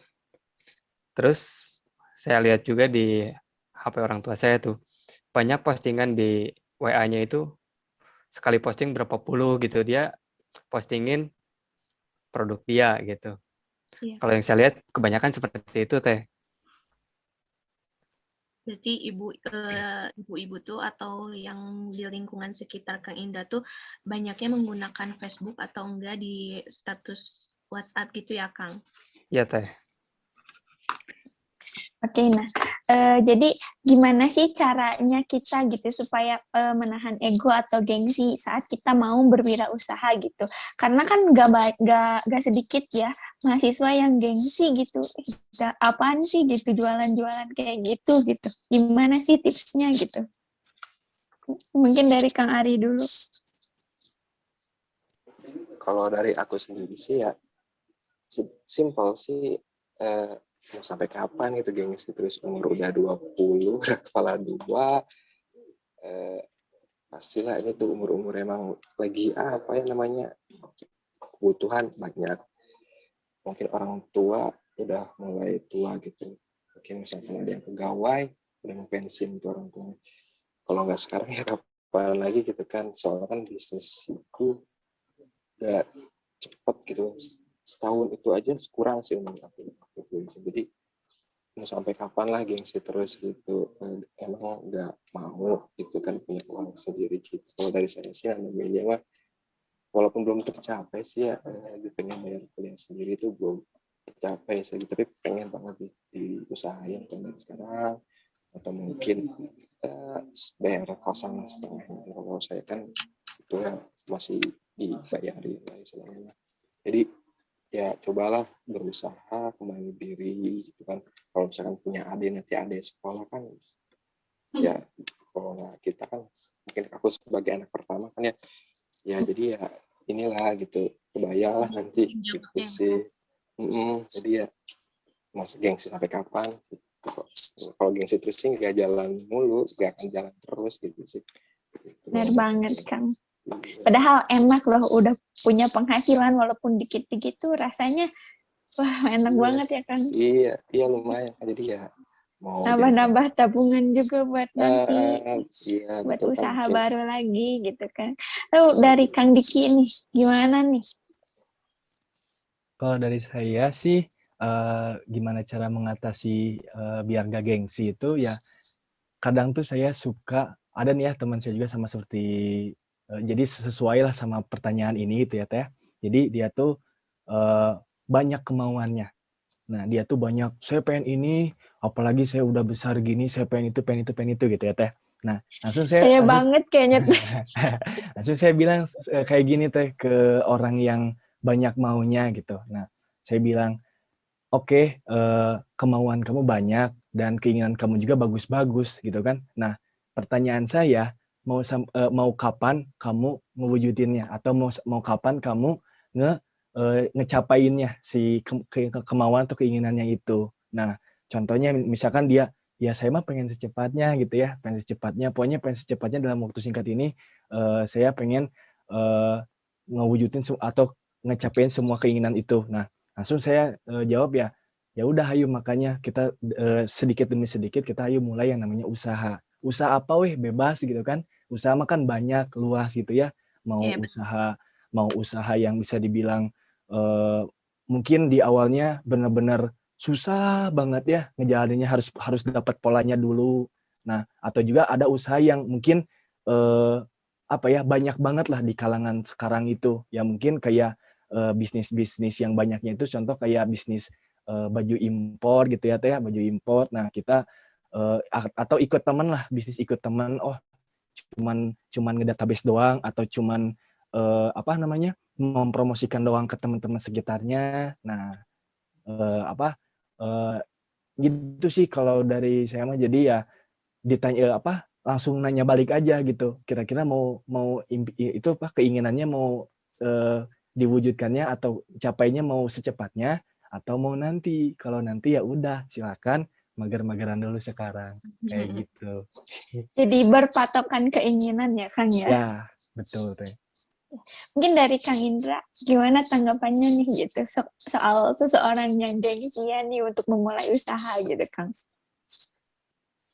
Terus saya lihat juga di HP orang tua saya tuh, banyak postingan di WA-nya itu sekali posting berapa puluh gitu, dia postingin produk dia gitu. iya. Kalau yang saya lihat kebanyakan seperti itu Teh. Berarti ibu-ibu tuh atau yang di lingkungan sekitar Kang Indra tuh banyaknya menggunakan Facebook atau enggak di status WhatsApp gitu ya Kang? Iya Teh. Oke, nah, jadi gimana sih caranya kita gitu supaya menahan ego atau gengsi saat kita mau berwirausaha gitu? Karena kan gak sedikit ya mahasiswa yang gengsi gitu. Apaan sih gitu jualan-jualan kayak gitu gitu? Gimana sih tipsnya gitu? Mungkin dari Kang Ari dulu. Kalau dari aku sendiri sih ya simple sih, mau sampai kapan gitu gengsi terus, umur udah 20, udah kepala 2, pastilah ini tuh umur-umur emang lagi apa ya namanya, kebutuhan banyak. Mungkin orang tua udah mulai tua gitu, mungkin misalkan ada yang pegawai udah mau pensiun tuh orang tua. Kalau nggak sekarang ya kapan lagi gitu kan, soalnya kan bisnis itu nggak cepet gitu, setahun itu aja kurang sih menurut aku. Jadi mau sampai kapan lah gengsi terus gitu, emang nggak mau gitu kan punya uang sendiri gitu. Kalau dari saya sih namanya mah walaupun belum tercapai sih ya, pengen bayar kuliah sendiri itu belum tercapai sih, tapi pengen banget diusahain kan sekarang, atau mungkin bayar kosan setengahnya. Kalau saya kan itu masih dibayari lah istilahnya. Jadi ya cobalah berusaha kembali diri gitu kan. Kalau misalkan punya adik, nanti adik sekolah kan ya, kalau kita kan mungkin aku sebagai anak pertama kan ya jadi ya inilah gitu, kebayang lah nanti gitu sih. Jadi ya masih gengsi sampai kapan gitu. Kalau gengsi terus sih nggak jalan mulu, nggak akan jalan terus gitu sih. Benar banget, Kang. Padahal enak loh, udah punya penghasilan walaupun dikit-dikit tuh rasanya wah enak banget ya kan. Iya lumayan. Jadi ya mau Nambah-nambah tabungan juga buat nanti, iya, buat betul, usaha kan, baru lagi gitu kan. Lalu dari Kang Diki nih, gimana nih? Kalau dari saya sih, gimana cara mengatasi biar gak gengsi itu ya, kadang tuh saya suka, ada nih ya teman saya juga sama seperti, jadi sesuai lah sama pertanyaan ini gitu ya Teh. Jadi dia tuh banyak kemauannya. Nah dia tuh banyak, saya pengen ini, apalagi saya udah besar gini, saya pengen itu, pengen itu, pengen itu gitu ya Teh. Nah Saya banget kayaknya. langsung saya bilang kayak gini Teh ke orang yang banyak maunya gitu. Nah saya bilang, oke, kemauan kamu banyak dan keinginan kamu juga bagus-bagus gitu kan. Nah, pertanyaan saya, mau kapan kamu ngewujudinnya atau mau kapan kamu ngecapainnya si kemauan atau keinginannya itu. Nah, contohnya misalkan dia, ya saya mah pengen secepatnya gitu ya, pengen secepatnya, pokoknya pengen secepatnya dalam waktu singkat ini, saya pengen ngewujudin atau ngecapain semua keinginan itu. Nah, langsung saya jawab ya, ya udah ayo makanya kita sedikit demi sedikit kita ayo mulai yang namanya usaha. Usaha apa weh bebas gitu kan. Usaha mah kan banyak luas gitu ya. Mau usaha yang bisa dibilang mungkin di awalnya benar-benar susah banget ya ngejalaninnya, harus dapat polanya dulu. Nah, atau juga ada usaha yang mungkin apa ya banyak banget lah di kalangan sekarang itu. Ya mungkin kayak bisnis-bisnis yang banyaknya itu contoh kayak bisnis baju impor gitu ya Teh, baju impor. Nah, kita atau ikut teman lah, bisnis ikut teman. Oh, cuman ngedatabase doang atau cuman apa namanya? Mempromosikan doang ke teman-teman sekitarnya. Nah, apa gitu sih kalau dari saya mah. Jadi ya ditanya apa langsung nanya balik aja gitu. Kira-kira mau itu apa keinginannya mau diwujudkannya atau capainya mau secepatnya atau mau nanti. Kalau nanti ya udah silakan mager-mageran dulu sekarang kayak gitu. Jadi berpatokan keinginan ya Kang ya. Ya, betul Teh. Mungkin dari Kang Indra, gimana tanggapannya nih gitu soal seseorang yang gengsian nih untuk memulai usaha gitu Kang?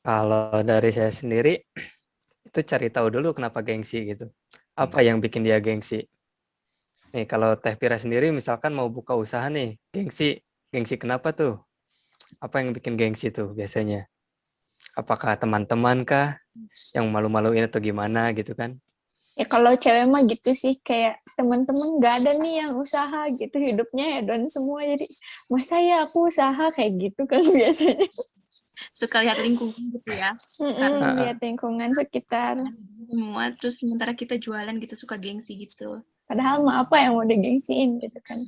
Kalau dari saya sendiri, itu cari tahu dulu kenapa gengsi gitu. Apa yang bikin dia gengsi? Nih kalau Teh Pira sendiri misalkan mau buka usaha nih, gengsi kenapa tuh? Apa yang bikin gengsi tuh biasanya? Apakah teman-teman kah yang malu-maluin atau gimana gitu kan? Ya kalau cewek mah gitu sih, kayak teman-teman nggak ada nih yang usaha gitu, hidupnya hedon semua, jadi masa ya aku usaha kayak gitu kan biasanya. Suka lihat lingkungan gitu ya. Lihat lingkungan sekitar. Semua, terus sementara kita jualan gitu, suka gengsi gitu. Padahal mah apa yang mau digengsiin gitu kan.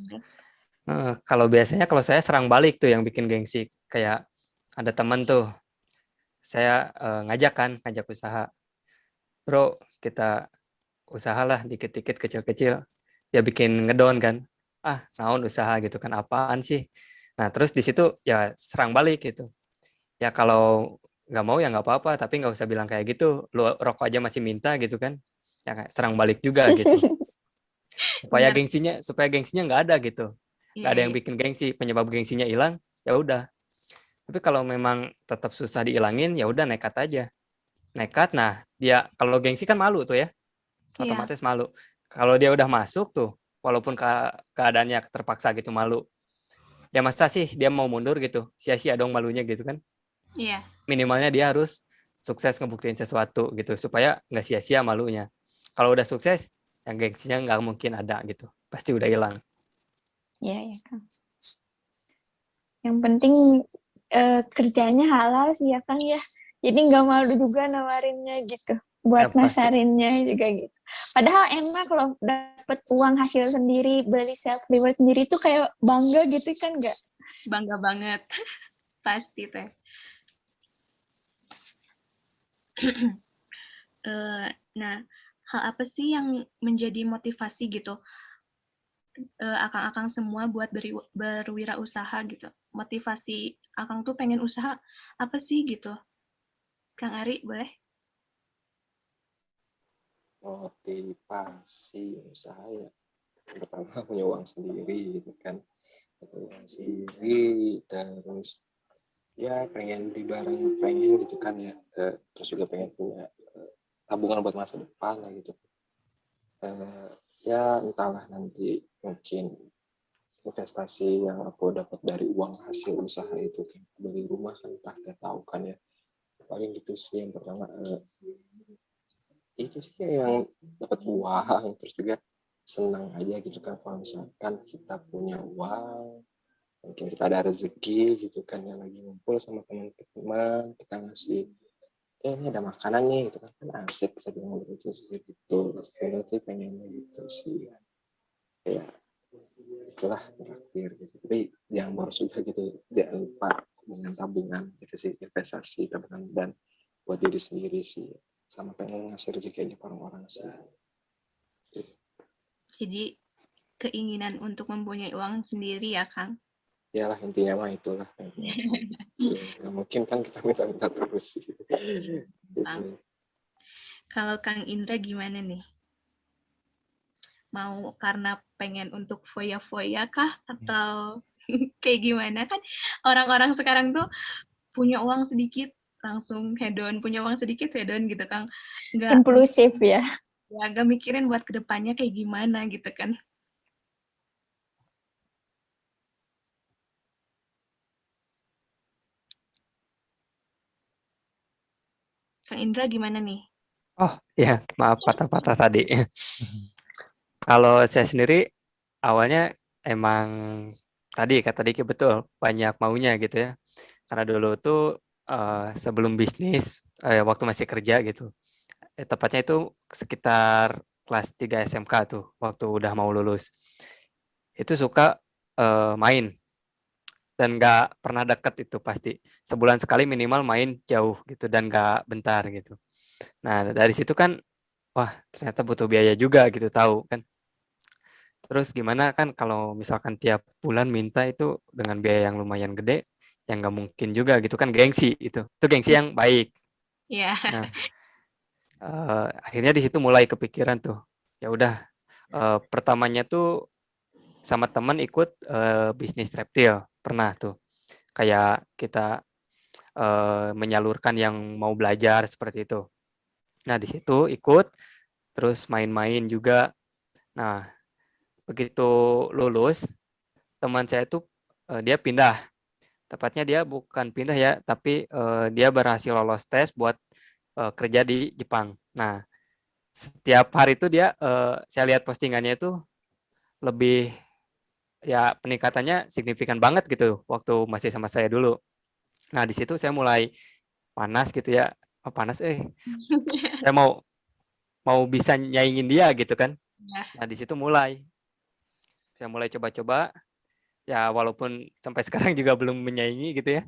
Kalau biasanya kalau saya serang balik tuh yang bikin gengsi. Kayak ada teman tuh, saya ngajak usaha. Bro, kita usahalah dikit-dikit kecil-kecil. Ya bikin ngedon kan. Naon usaha gitu kan, apaan sih? Nah, terus di situ ya serang balik gitu. Ya kalau nggak mau ya nggak apa-apa, tapi nggak usah bilang kayak gitu. Lu rokok aja masih minta gitu kan. Ya serang balik juga gitu. Supaya gengsinya nggak ada gitu. Nggak ada yang bikin gengsi, penyebab gengsinya hilang, ya udah. Tapi kalau memang tetap susah dihilangin, ya udah nekat aja. Nekat, nah dia kalau gengsi kan malu tuh ya, otomatis malu. Kalau dia udah masuk tuh, walaupun keadaannya terpaksa gitu malu, ya masa sih dia mau mundur gitu, sia-sia dong malunya gitu kan. Iya. Minimalnya dia harus sukses ngebuktiin sesuatu gitu, supaya nggak sia-sia malunya. Kalau udah sukses, yang gengsinya nggak mungkin ada gitu, pasti udah hilang. Iya ya Kang. Yang penting kerjanya halal sih ya Kang ya. Jadi nggak malu juga nawarinnya gitu, buat Pasti. nasarinnya juga gitu. Padahal enak loh dapet uang hasil sendiri, beli self reward sendiri itu kayak bangga gitu kan nggak? Bangga banget. Pasti teh. Nah, hal apa sih yang menjadi motivasi gitu akang-akang semua buat berwirausaha gitu? Motivasi akang tuh pengen usaha apa sih gitu? Kang Ari, boleh? Motivasi usaha ya pertama punya uang sendiri gitu kan, punya uang sendiri, terus ya pengen beli barang, pengen gitu kan ya, terus juga pengen punya tabungan buat masa depan lah gitu. Ya entahlah, nanti mungkin investasi yang aku dapat dari uang hasil usaha itu kan, beli rumah kan entah, nggak tahu kan ya. Paling gitu sih yang pertama, itu sih yang dapat uang, terus juga senang aja gitu kan kalau misalkan kita punya uang, mungkin kita ada rezeki gitu kan, yang lagi ngumpul sama teman-teman, kita ngasih ini ada makanan nih gitu kan, asik bisa bilang gitu sih gitu. Sebenarnya sih pengennya gitu sih ya, itulah terakhir gitu. Tapi yang boros juga gitu, jangan lupa dengan tabungan gitu sih, investasi tabungan dan buat diri sendiri sih, sama pengen ngasih rezeki aja ke orang-orang sih. Jadi keinginan untuk mempunyai uang sendiri ya, Kang? Yalah intinya mah itulah, nggak mungkin kan kita minta-minta terus sih. Kang. Kalau Kang Indra gimana nih? Mau karena pengen untuk foya-foya kah? Atau kayak gimana? Kan orang-orang sekarang tuh punya uang sedikit langsung hedon, punya uang sedikit hedon gitu, Kang. Impulsif ya. Nggak mikirin buat kedepannya kayak gimana gitu kan. Kang Indra gimana nih? Oh ya, maaf patah-patah tadi. Kalau saya sendiri awalnya emang tadi kata Diki betul, banyak maunya gitu ya. Karena dulu tuh sebelum bisnis, waktu masih kerja gitu. Tepatnya itu sekitar kelas 3 SMK tuh, waktu udah mau lulus. Itu suka main dan nggak pernah deket itu pasti. Sebulan sekali minimal main jauh gitu dan nggak bentar gitu. Nah dari situ kan, wah ternyata butuh biaya juga gitu tahu kan. Terus gimana kan kalau misalkan tiap bulan minta itu dengan biaya yang lumayan gede, yang nggak mungkin juga gitu kan, gengsi itu. Itu gengsi yang baik. Ya, Nah, akhirnya di situ mulai kepikiran tuh. Ya udah, pertamanya tuh sama teman ikut bisnis reptil. Pernah tuh. Kayak kita menyalurkan yang mau belajar seperti itu. Nah, di situ ikut terus main-main juga. Nah, begitu lulus, teman saya tuh dia pindah. Tepatnya dia bukan pindah ya, tapi dia berhasil lolos tes buat kerja di Jepang. Nah, setiap hari itu dia saya lihat postingannya itu lebih ya peningkatannya signifikan banget gitu waktu masih sama saya dulu. Nah, di situ saya mulai panas gitu ya. Oh, panas saya mau mau bisa nyaingin dia gitu kan. ya. Nah, di situ saya mulai coba-coba ya, walaupun sampai sekarang juga belum menyaingi gitu ya.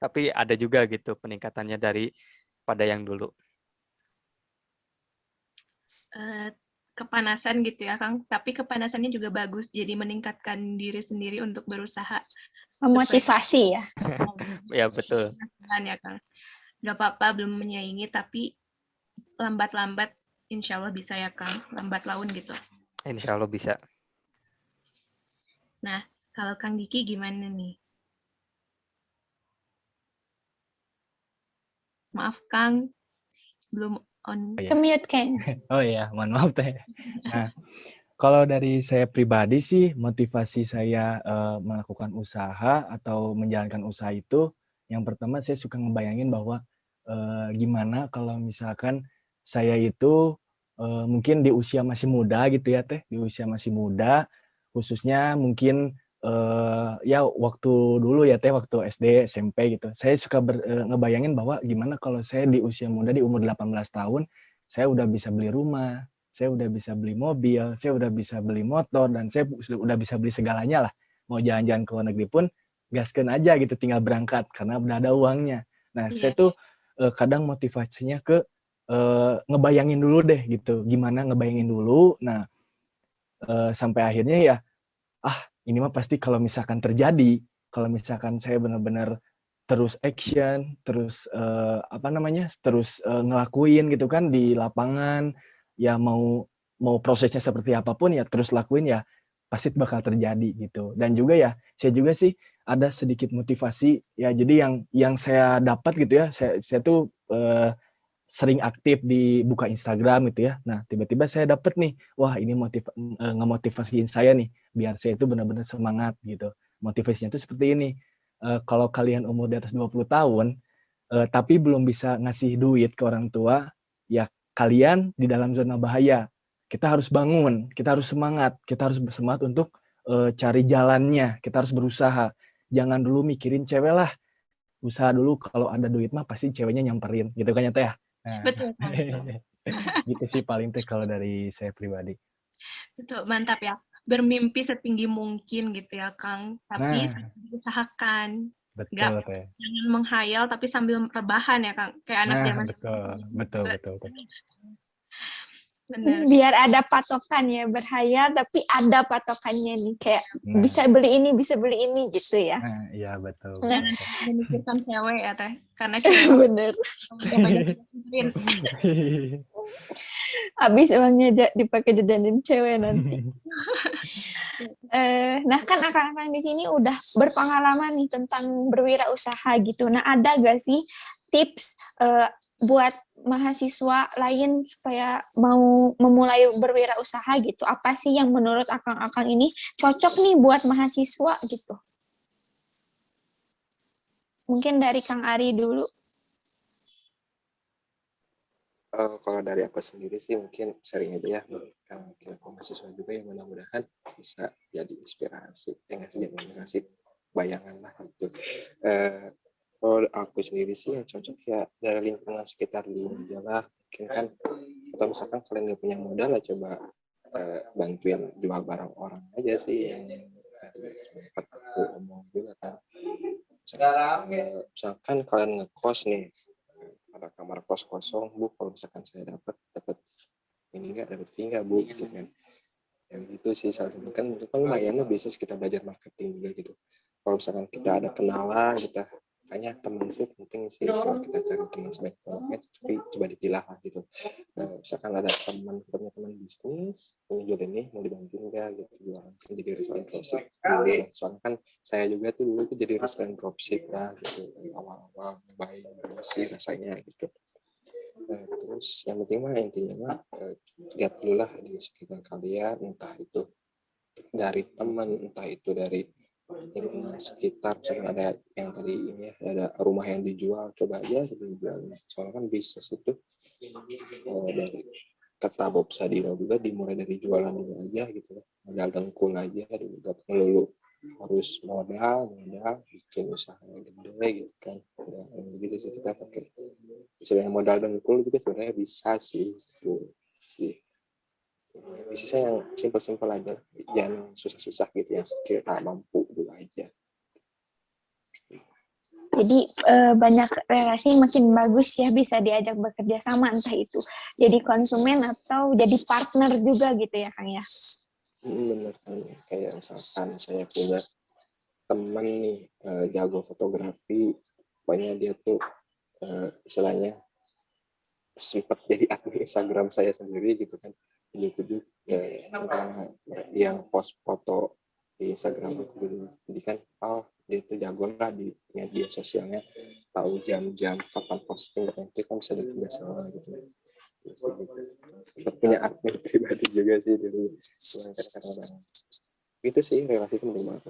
Tapi ada juga gitu peningkatannya dari pada yang dulu. Kepanasan gitu ya, Kang. Tapi kepanasannya juga bagus, jadi meningkatkan diri sendiri untuk berusaha. Memotivasi ya. Ya betul. Ya, Kang. Gak apa-apa belum menyaingi, tapi lambat-lambat insya Allah bisa ya, Kang. Lambat laun gitu. Insya Allah bisa. Nah, kalau Kang Diki gimana nih? Maaf, Kang. Belum on. Kemute kayaknya. Oh iya, mohon maaf teh. Nah, kalau dari saya pribadi sih, motivasi saya melakukan usaha atau menjalankan usaha itu, yang pertama saya suka ngebayangin bahwa gimana kalau misalkan saya itu mungkin di usia masih muda gitu ya teh, di usia masih muda, khususnya mungkin ya waktu dulu ya waktu SD, SMP gitu. Saya suka ngebayangin bahwa gimana kalau saya di usia muda di umur 18 tahun, saya udah bisa beli rumah, saya udah bisa beli mobil, saya udah bisa beli motor, dan saya udah bisa beli segalanya lah. Mau jalan-jalan ke luar negeri pun gaskeun aja gitu, tinggal berangkat karena udah ada uangnya. Nah, saya tuh kadang motivasinya ke ngebayangin dulu deh gitu, gimana ngebayangin dulu. Nah, sampai akhirnya ya, ini mah pasti kalau misalkan terjadi, kalau misalkan saya benar-benar terus action, terus terus ngelakuin gitu kan di lapangan, ya mau prosesnya seperti apapun ya terus lakuin ya pasti bakal terjadi gitu. Dan juga ya, saya juga sih ada sedikit motivasi ya. Jadi yang saya dapat gitu ya, saya tuh sering aktif di buka Instagram gitu ya. Nah, tiba-tiba saya dapat nih, wah ini ngemotivasiin saya nih, biar saya itu benar-benar semangat gitu. Motivasinya itu seperti ini, kalau kalian umur di atas 20 tahun, tapi belum bisa ngasih duit ke orang tua, ya kalian di dalam zona bahaya. Kita harus bangun, kita harus semangat, kita harus bersemangat untuk cari jalannya, kita harus berusaha. Jangan dulu mikirin cewek lah, usaha dulu, kalau ada duit mah pasti ceweknya nyamperin, gitu kan ya Teh? Nah, Betul, Kang. gitu sih paling Teh kalau dari saya pribadi. Betul, mantap ya. Bermimpi setinggi mungkin gitu ya, Kang. Tapi Nah, diusahakan. betul Teh. Jangan menghayal tapi sambil rebahan ya, Kang. Kayak anak Nah, zaman betul. Benar. Biar ada patokan ya, berhayal tapi ada patokannya nih, kayak bisa beli ini gitu ya. Nah, iya betul. Nah. Memikirkan cewek ya Teh, karena cewek Bener. Habis uangnya dipakai jajanin cewek nanti. Nah kan akang-akang di sini udah berpengalaman nih tentang berwirausaha gitu. Nah ada gak sih tips buat mahasiswa lain supaya mau memulai berwirausaha gitu? Apa sih yang menurut akang-akang ini cocok nih buat mahasiswa gitu? Mungkin dari Kang Ari dulu. Kalau dari aku sendiri sih mungkin sharing aja ya, karena mungkin aku mahasiswa juga yang mudah-mudahan bisa jadi inspirasi, ngasih bayangan lah gitu. Kalau aku sendiri sih yang cocok ya dari lingkungan sekitar di aja lah, mungkin kan, atau misalkan kalian nggak punya modal lah, coba bantuin jual barang orang aja sih, yang sempat aku omong juga kan. Misalkan kalian ngekos nih, ada kamar kos kosong, Bu, kalau misalkan saya dapat ini enggak, dapat fee enggak, Bu, gitu kan. Ya gitu sih, salah satu kan itu kan lumayan lah, bisa kita belajar marketing juga gitu. Kalau misalkan kita ada kenalan, kita kayaknya teman sih penting sih, soal kita cari teman sebaik-baiknya, tapi coba dipilah lah gitu. Misalkan ada punya teman bisnis, ini juga nih mau dibantu enggak gitu, jualan kan jadi reseller dropship dulu. Soalnya kan saya juga tuh dulu tuh jadi reseller dropship lah gitu, awal-awal baik sih rasanya gitu. Terus yang penting mah intinya mah lihat dulu lah di sekitar kalian, entah itu dari teman, entah itu dari lingkungan sekitar. Misalkan ada yang tadi ini ya, ada rumah yang dijual, coba aja dijual. Soalnya kan bisnis itu dari kata Bob Sadino juga dimulai dari jualan dulu aja gitu ya, modal dengkul aja, nggak melulu harus modal bikin usaha yang gede gitu kan. Ya, gitu sih, kita pakai misalnya modal dengkul juga sebenarnya bisa sih gitu sih. Bisa yang simpel-simpel aja, jangan susah-susah gitu, yang sekira mampu dulu aja. Jadi banyak relasi makin bagus ya, bisa diajak bekerja sama, entah itu jadi konsumen atau jadi partner juga gitu ya Kang ya. Bener kan, kayak misalkan saya punya teman nih jago fotografi, pokoknya dia tuh istilahnya sempat jadi admin Instagram saya sendiri gitu kan, ujuk-ujuk yang post foto di Instagram aku gitu. Jadi kan dia itu jago lah di media sosialnya, tahu jam-jam kapan posting, itu kan bisa dikerja sama gitu. Sempat punya admin pribadi juga sih dulu, kadang-kadang itu sih, relasi itu penting banget.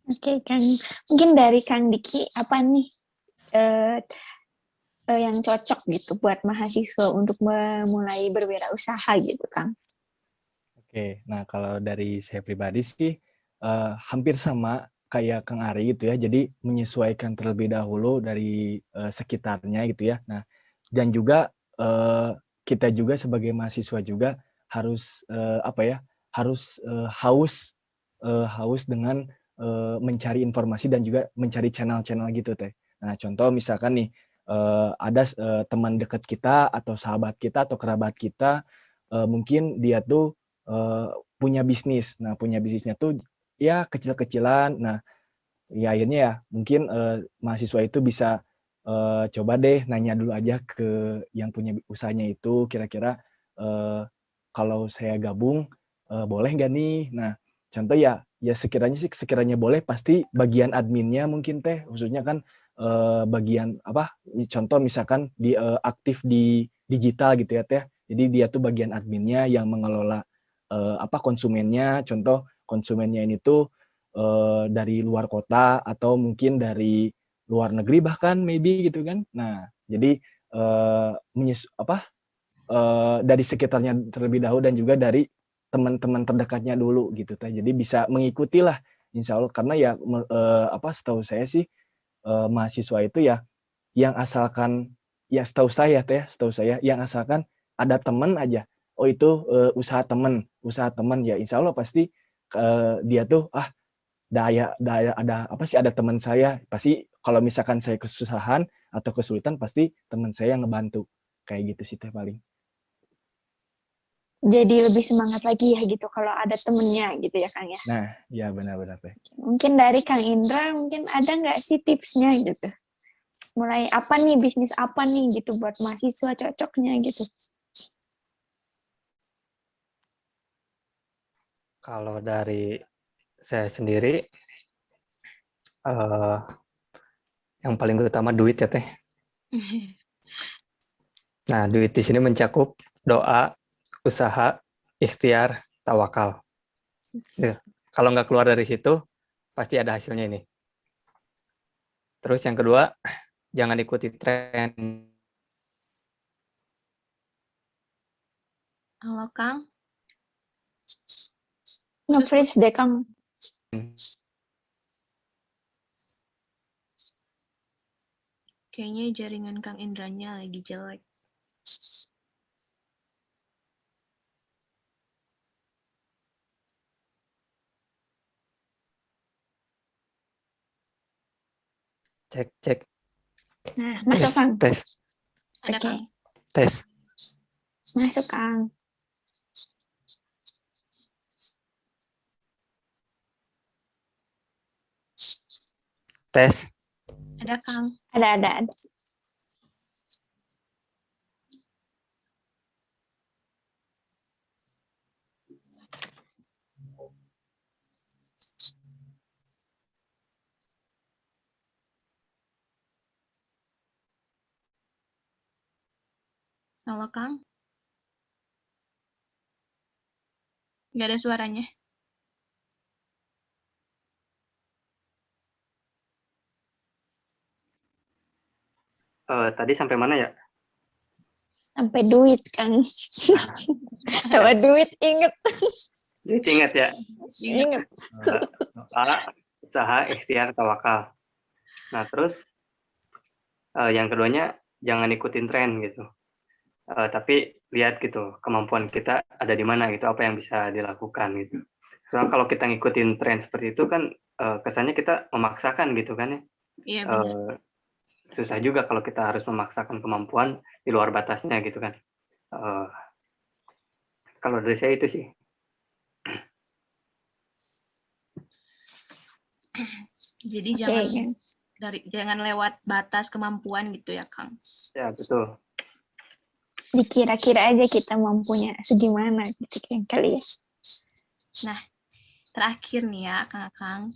Oke, Kang. Mungkin dari Kang Diki apa nih yang cocok gitu buat mahasiswa untuk memulai berwirausaha gitu, Kang? Oke, nah kalau dari saya pribadi sih hampir sama kayak Kang Ari gitu ya. Jadi menyesuaikan terlebih dahulu dari sekitarnya gitu ya. Nah, dan juga kita juga sebagai mahasiswa juga harus haus dengan mencari informasi dan juga mencari channel-channel gitu teh. Nah, contoh misalkan nih ada teman dekat kita atau sahabat kita atau kerabat kita mungkin dia tuh punya bisnis. Nah, punya bisnisnya tuh ya kecil-kecilan. Nah, ya akhirnya ya mungkin mahasiswa itu bisa coba deh nanya dulu aja ke yang punya usahanya itu kira-kira kalau saya gabung boleh nggak nih? Nah, contoh ya sekiranya boleh pasti bagian adminnya mungkin teh khususnya kan bagian apa? Contoh misalkan aktif di digital gitu ya teh. Jadi dia tuh bagian adminnya yang mengelola konsumennya. Contoh konsumennya ini tuh dari luar kota atau mungkin dari luar negeri bahkan maybe gitu kan. Nah, jadi dari sekitarnya terlebih dahulu dan juga dari teman-teman terdekatnya dulu gitu teh. Jadi bisa mengikuti lah insya Allah karena ya setahu saya sih mahasiswa itu ya yang asalkan ya setahu saya yang asalkan ada teman aja. Oh itu usaha teman ya insya Allah pasti dia tuh ada teman saya pasti kalau misalkan saya kesusahan atau kesulitan pasti teman saya yang ngebantu kayak gitu sih teh paling. Jadi lebih semangat lagi ya gitu kalau ada temennya gitu ya Kang ya. Nah, ya benar-benar teh. Mungkin dari Kang Indra mungkin ada nggak sih tipsnya gitu? Mulai apa nih, bisnis apa nih gitu buat mahasiswa cocoknya gitu. Kalau dari saya sendiri, yang paling utama duit ya teh. Nah, duit di sini mencakup doa, usaha, ikhtiar, tawakal. Ya. Kalau nggak keluar dari situ, pasti ada hasilnya ini. Terus yang kedua, jangan ikuti tren. Halo Kang, Nge-freeze deh Kang. kayaknya jaringan Kang Indranya lagi jelek. Cek. Nah, masuk Kang. Tes. Ada Oke. Kang? Tes. Masuk Kang. Tes. Ada Kang? Ada. Halo Kang? Nggak ada suaranya. Tadi sampai mana ya? Sampai duit Kang. Sama duit inget. Jadi ingat ya. Inget. Doa, usaha, ikhtiar, tawakal. Nah, terus yang keduanya jangan ikutin tren gitu. Tapi lihat gitu kemampuan kita ada di mana gitu, apa yang bisa dilakukan gitu. Soalnya kalau kita ngikutin tren seperti itu kan kesannya kita memaksakan gitu kan ya. Iya benar. Susah juga kalau kita harus memaksakan kemampuan di luar batasnya gitu kan. Kalau dari saya itu sih. Jadi Oke, jangan lewat batas kemampuan gitu ya Kang. Ya betul. dikira-kira aja kita mampunya segimana gitu kan kali ya. Nah, terakhir nih ya Kang,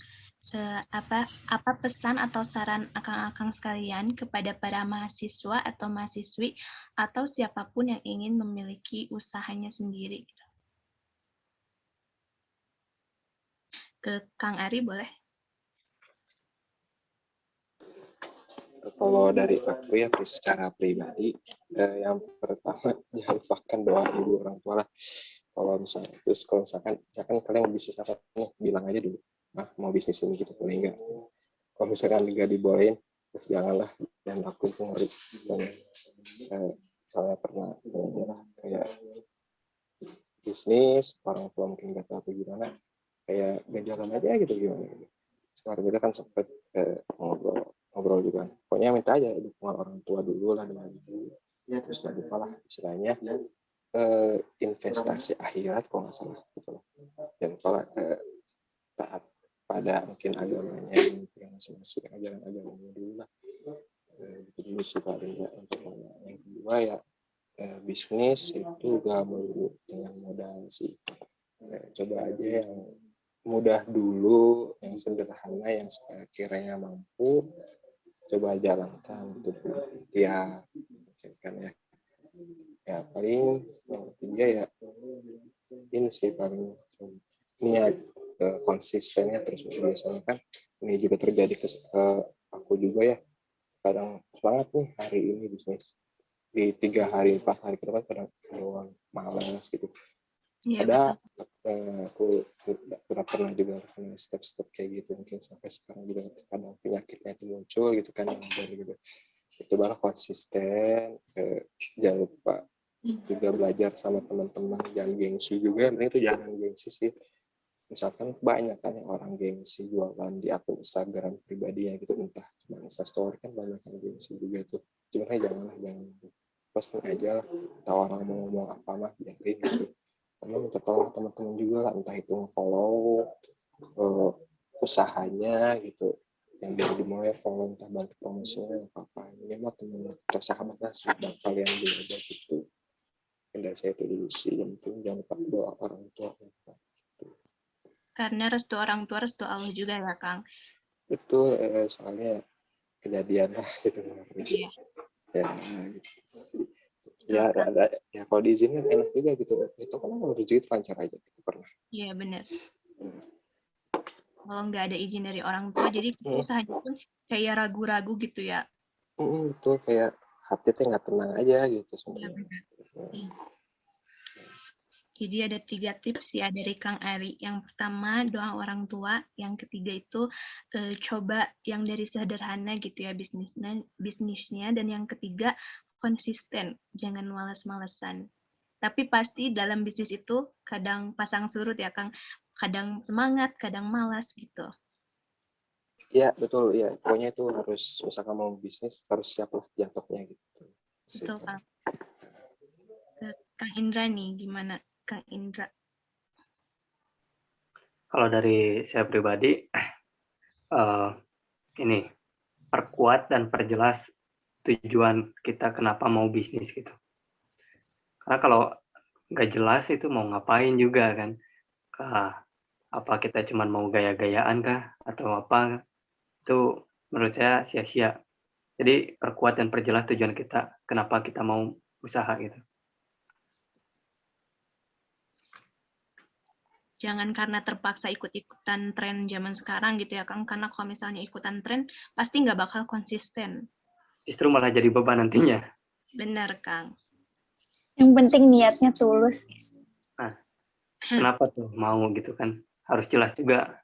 apa pesan atau saran akang-akang sekalian kepada para mahasiswa atau mahasiswi atau siapapun yang ingin memiliki usahanya sendiri? Ke Kang Ari boleh? Kalau dari aku ya secara pribadi, yang pertama jangan lupakan doa ibu orang tua lah. Kalau misalkan kalian bisnis apa nih, bilang aja dulu. mau bisnis ini gitu paling enggak. Kalau misalkan nggak dibolehin, terus janganlah, dan aku tuh ngeri. Soalnya pernah kayak bisnis, orang tua mungkin nggak tahu gimana, kayak gak jalan aja gitu gimana. Sekarang juga kan sempet ngobrol juga. Pokoknya minta aja dukungan orang tua dulu lah dengan itu. Ya terus lagi lah istilahnya investasi akhirat kalau nggak salah gitu lah. Dan kalau taat pada mungkin agamanya yang masing-masing ajaran-agamanya dulu lah. Itu dulu sih paling ya. Untuk yang kedua ya bisnis itu gak melulu dengan modal sih. Coba aja yang mudah dulu, yang sederhana, yang kiranya mampu, coba jalankan gitu. Ya kan ya. Ya paling yang ketiga ya ini sih paling niat konsistennya terus. Biasanya kan ini juga terjadi ke aku juga ya, kadang semangat nih hari ini bisnis, di 3 hari 4 hari ke depan kadang malas gitu. Ada aku udah pernah juga kena step-step kayak gitu, mungkin sampai sekarang juga kadang penyakitnya itu muncul gitu kan, yang gitu. Itu baru konsisten, jangan lupa juga belajar sama teman-teman, jangan gengsi juga. Ini tuh jangan gengsi sih. Misalkan banyak kan yang orang gengsi jualan di akun Instagram pribadinya gitu, entah cuma Instastory kan banyak yang gengsi juga tuh. Sebenarnya jangan posting aja lah, entah orang mau ngomong apa mah biarin gitu. Kamu minta tolong teman-teman juga lah, entah itu nge-follow usahanya gitu, yang dari dimulai follow, entah bantu promosinya apa ini mah teman atau sahabat lah, sudah kalian dulu aja gitu. Dari saya itu dulu sih, yang penting jangan lupa doa orang tua gitu. Karena restu orang tua, restu Allah juga ya, Kang. Itu soalnya kejadian lah gitu. Iya. Ya gitu. Ya ada ya, kalau diizinin enak juga gitu. Itu kan rezeki lancar aja gitu, pernah. Iya benar. Kalau nggak ada izin dari orang tua, jadi usahanya pun kayak ragu-ragu gitu ya. Itu kayak hati tuh nggak tenang aja gitu sebenarnya. Jadi ada 3 tips ya dari Kang Ari. Yang pertama, doa orang tua. Yang ketiga itu coba yang dari sederhana gitu ya bisnisnya. Dan yang ketiga, konsisten. Jangan malas-malesan. Tapi pasti dalam bisnis itu kadang pasang surut ya Kang. Kadang semangat, kadang malas gitu. Iya betul ya. Pokoknya itu harus, misalkan mau bisnis harus siap lah jatuhnya gitu. Betul Kang. Kang Indra nih gimana? Kang Indra. Kalau dari saya pribadi, ini perkuat dan perjelas tujuan kita kenapa mau bisnis gitu. Karena kalau nggak jelas itu mau ngapain juga kan? Apa kita cuma mau gaya-gayaan kah atau apa? Itu menurut saya sia-sia. Jadi perkuat dan perjelas tujuan kita kenapa kita mau usaha gitu. Jangan karena terpaksa ikut-ikutan tren zaman sekarang gitu ya Kang, karena kalau misalnya ikutan tren pasti nggak bakal konsisten. Justru malah jadi beban nantinya. Benar Kang. Yang penting niatnya tulus. Nah, kenapa tuh mau gitu kan? Harus jelas juga.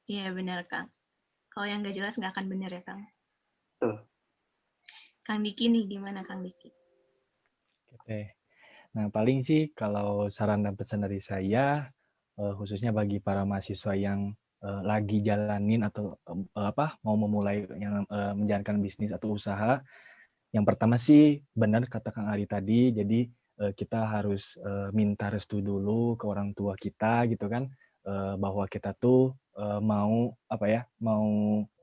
Iya benar Kang. Kalau yang nggak jelas nggak akan benar ya Kang. Tuh. Kang Diki nih gimana Kang Diki? Oke. Nah, paling sih kalau saran dan pesan dari saya, khususnya bagi para mahasiswa yang lagi jalanin atau mau memulai yang menjalankan bisnis atau usaha, yang pertama sih benar kata Kang Ari tadi, jadi kita harus minta restu dulu ke orang tua kita gitu kan, bahwa kita tuh mau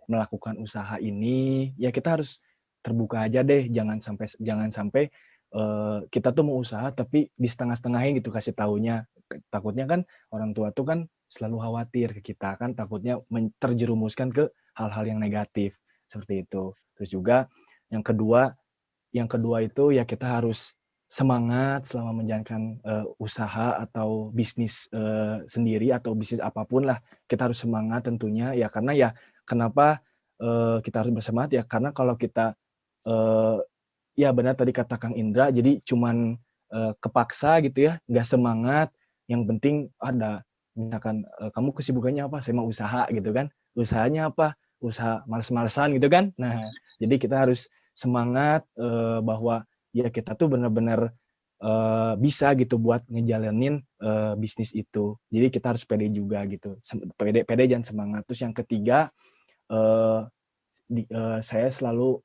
melakukan usaha ini, ya kita harus terbuka aja deh, jangan sampai kita tuh mau usaha tapi di setengah-setengahnya gitu kasih taunya. Takutnya kan orang tua tuh kan selalu khawatir ke kita kan, takutnya terjerumuskan ke hal-hal yang negatif seperti itu. Terus juga yang kedua itu ya kita harus semangat selama menjalankan usaha atau bisnis sendiri atau bisnis apapun lah. Kita harus semangat tentunya ya, karena ya kenapa kita harus bersemangat ya karena kalau kita ya benar tadi kata Kang Indra, jadi cuman kepaksa gitu ya, nggak semangat, yang penting ada misalkan kamu kesibukannya apa? Saya mau usaha gitu kan. Usahanya apa? Usaha males-malesan gitu kan. Nah, jadi kita harus semangat bahwa ya kita tuh benar-benar bisa gitu buat ngejalanin bisnis itu. Jadi kita harus pede juga gitu. Pede dan semangat. Terus yang ketiga, saya selalu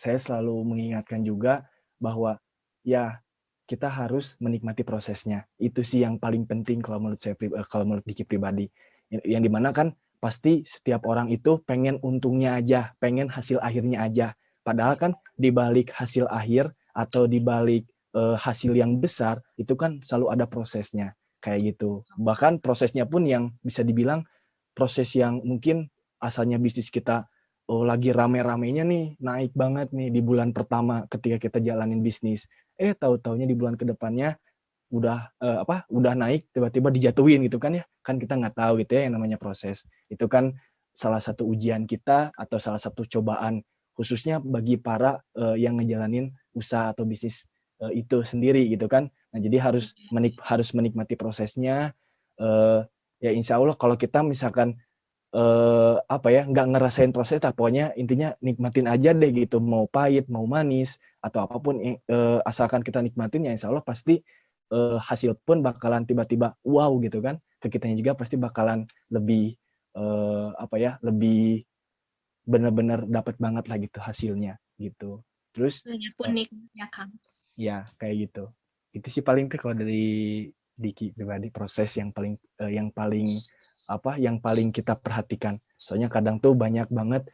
saya selalu mengingatkan juga bahwa ya kita harus menikmati prosesnya. Itu sih yang paling penting kalau menurut saya, kalau menurut Diki pribadi. Yang dimana kan pasti setiap orang itu pengen untungnya aja, pengen hasil akhirnya aja. Padahal kan di balik hasil akhir atau di balik hasil yang besar itu kan selalu ada prosesnya kayak gitu. Bahkan prosesnya pun yang bisa dibilang proses yang mungkin asalnya bisnis kita lagi rame-ramenya nih, naik banget nih di bulan pertama ketika kita jalanin bisnis. Tahu-taunya di bulan kedepannya udah naik, tiba-tiba dijatuhin gitu kan ya. Kan kita nggak tahu gitu ya yang namanya proses. Itu kan salah satu ujian kita atau salah satu cobaan khususnya bagi para yang ngejalanin usaha atau bisnis itu sendiri gitu kan. Nah, jadi harus menikmati prosesnya. Ya insya Allah kalau kita misalkan nggak ngerasain proses, pokoknya intinya nikmatin aja deh gitu, mau pahit, mau manis, atau apapun, asalkan kita nikmatin ya insya Allah pasti hasil pun bakalan tiba-tiba wow gitu kan, ke kitanya juga pasti bakalan lebih lebih benar-benar dapat banget lah gitu hasilnya gitu. Terus Banyak unik ya Kang. ya kayak gitu. Itu sih paling tuh kalau dari Diki pribadi proses yang paling yang paling kita perhatikan. Soalnya kadang tuh banyak banget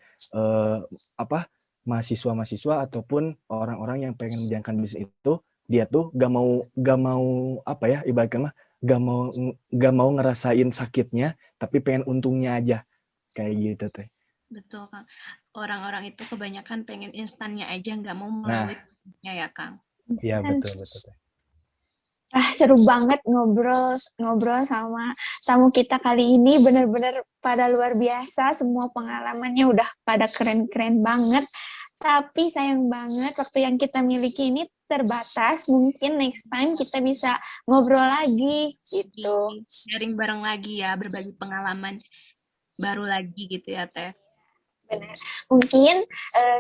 mahasiswa-mahasiswa ataupun orang-orang yang pengen menjalankan bisnis itu dia tuh gak mau ibaratnya gak mau ngerasain sakitnya tapi pengen untungnya aja kayak gitu teh. Betul Kang. Orang-orang itu kebanyakan pengen instannya aja, nggak mau melalui prosesnya ya Kang. Iya betul teh. Seru banget ngobrol sama tamu kita kali ini, benar-benar pada luar biasa, semua pengalamannya udah pada keren-keren banget. Tapi sayang banget waktu yang kita miliki ini terbatas, mungkin next time kita bisa ngobrol lagi gitu. Sharing bareng lagi ya, berbagi pengalaman baru lagi gitu ya Teh. Benar. Mungkin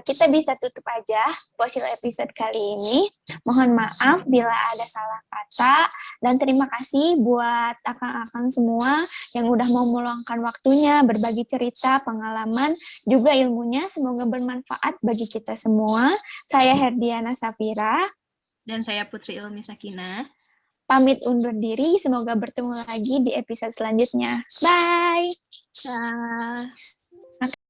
kita bisa tutup aja Posil episode kali ini. Mohon maaf bila ada salah kata, dan terima kasih buat akang-akang semua yang udah mau meluangkan waktunya, berbagi cerita, pengalaman, juga ilmunya. Semoga bermanfaat bagi kita semua. Saya Herdiana Safira. Dan saya Putri Ilmi Sakinah. Pamit undur diri, semoga bertemu lagi di episode selanjutnya. Bye! Bye!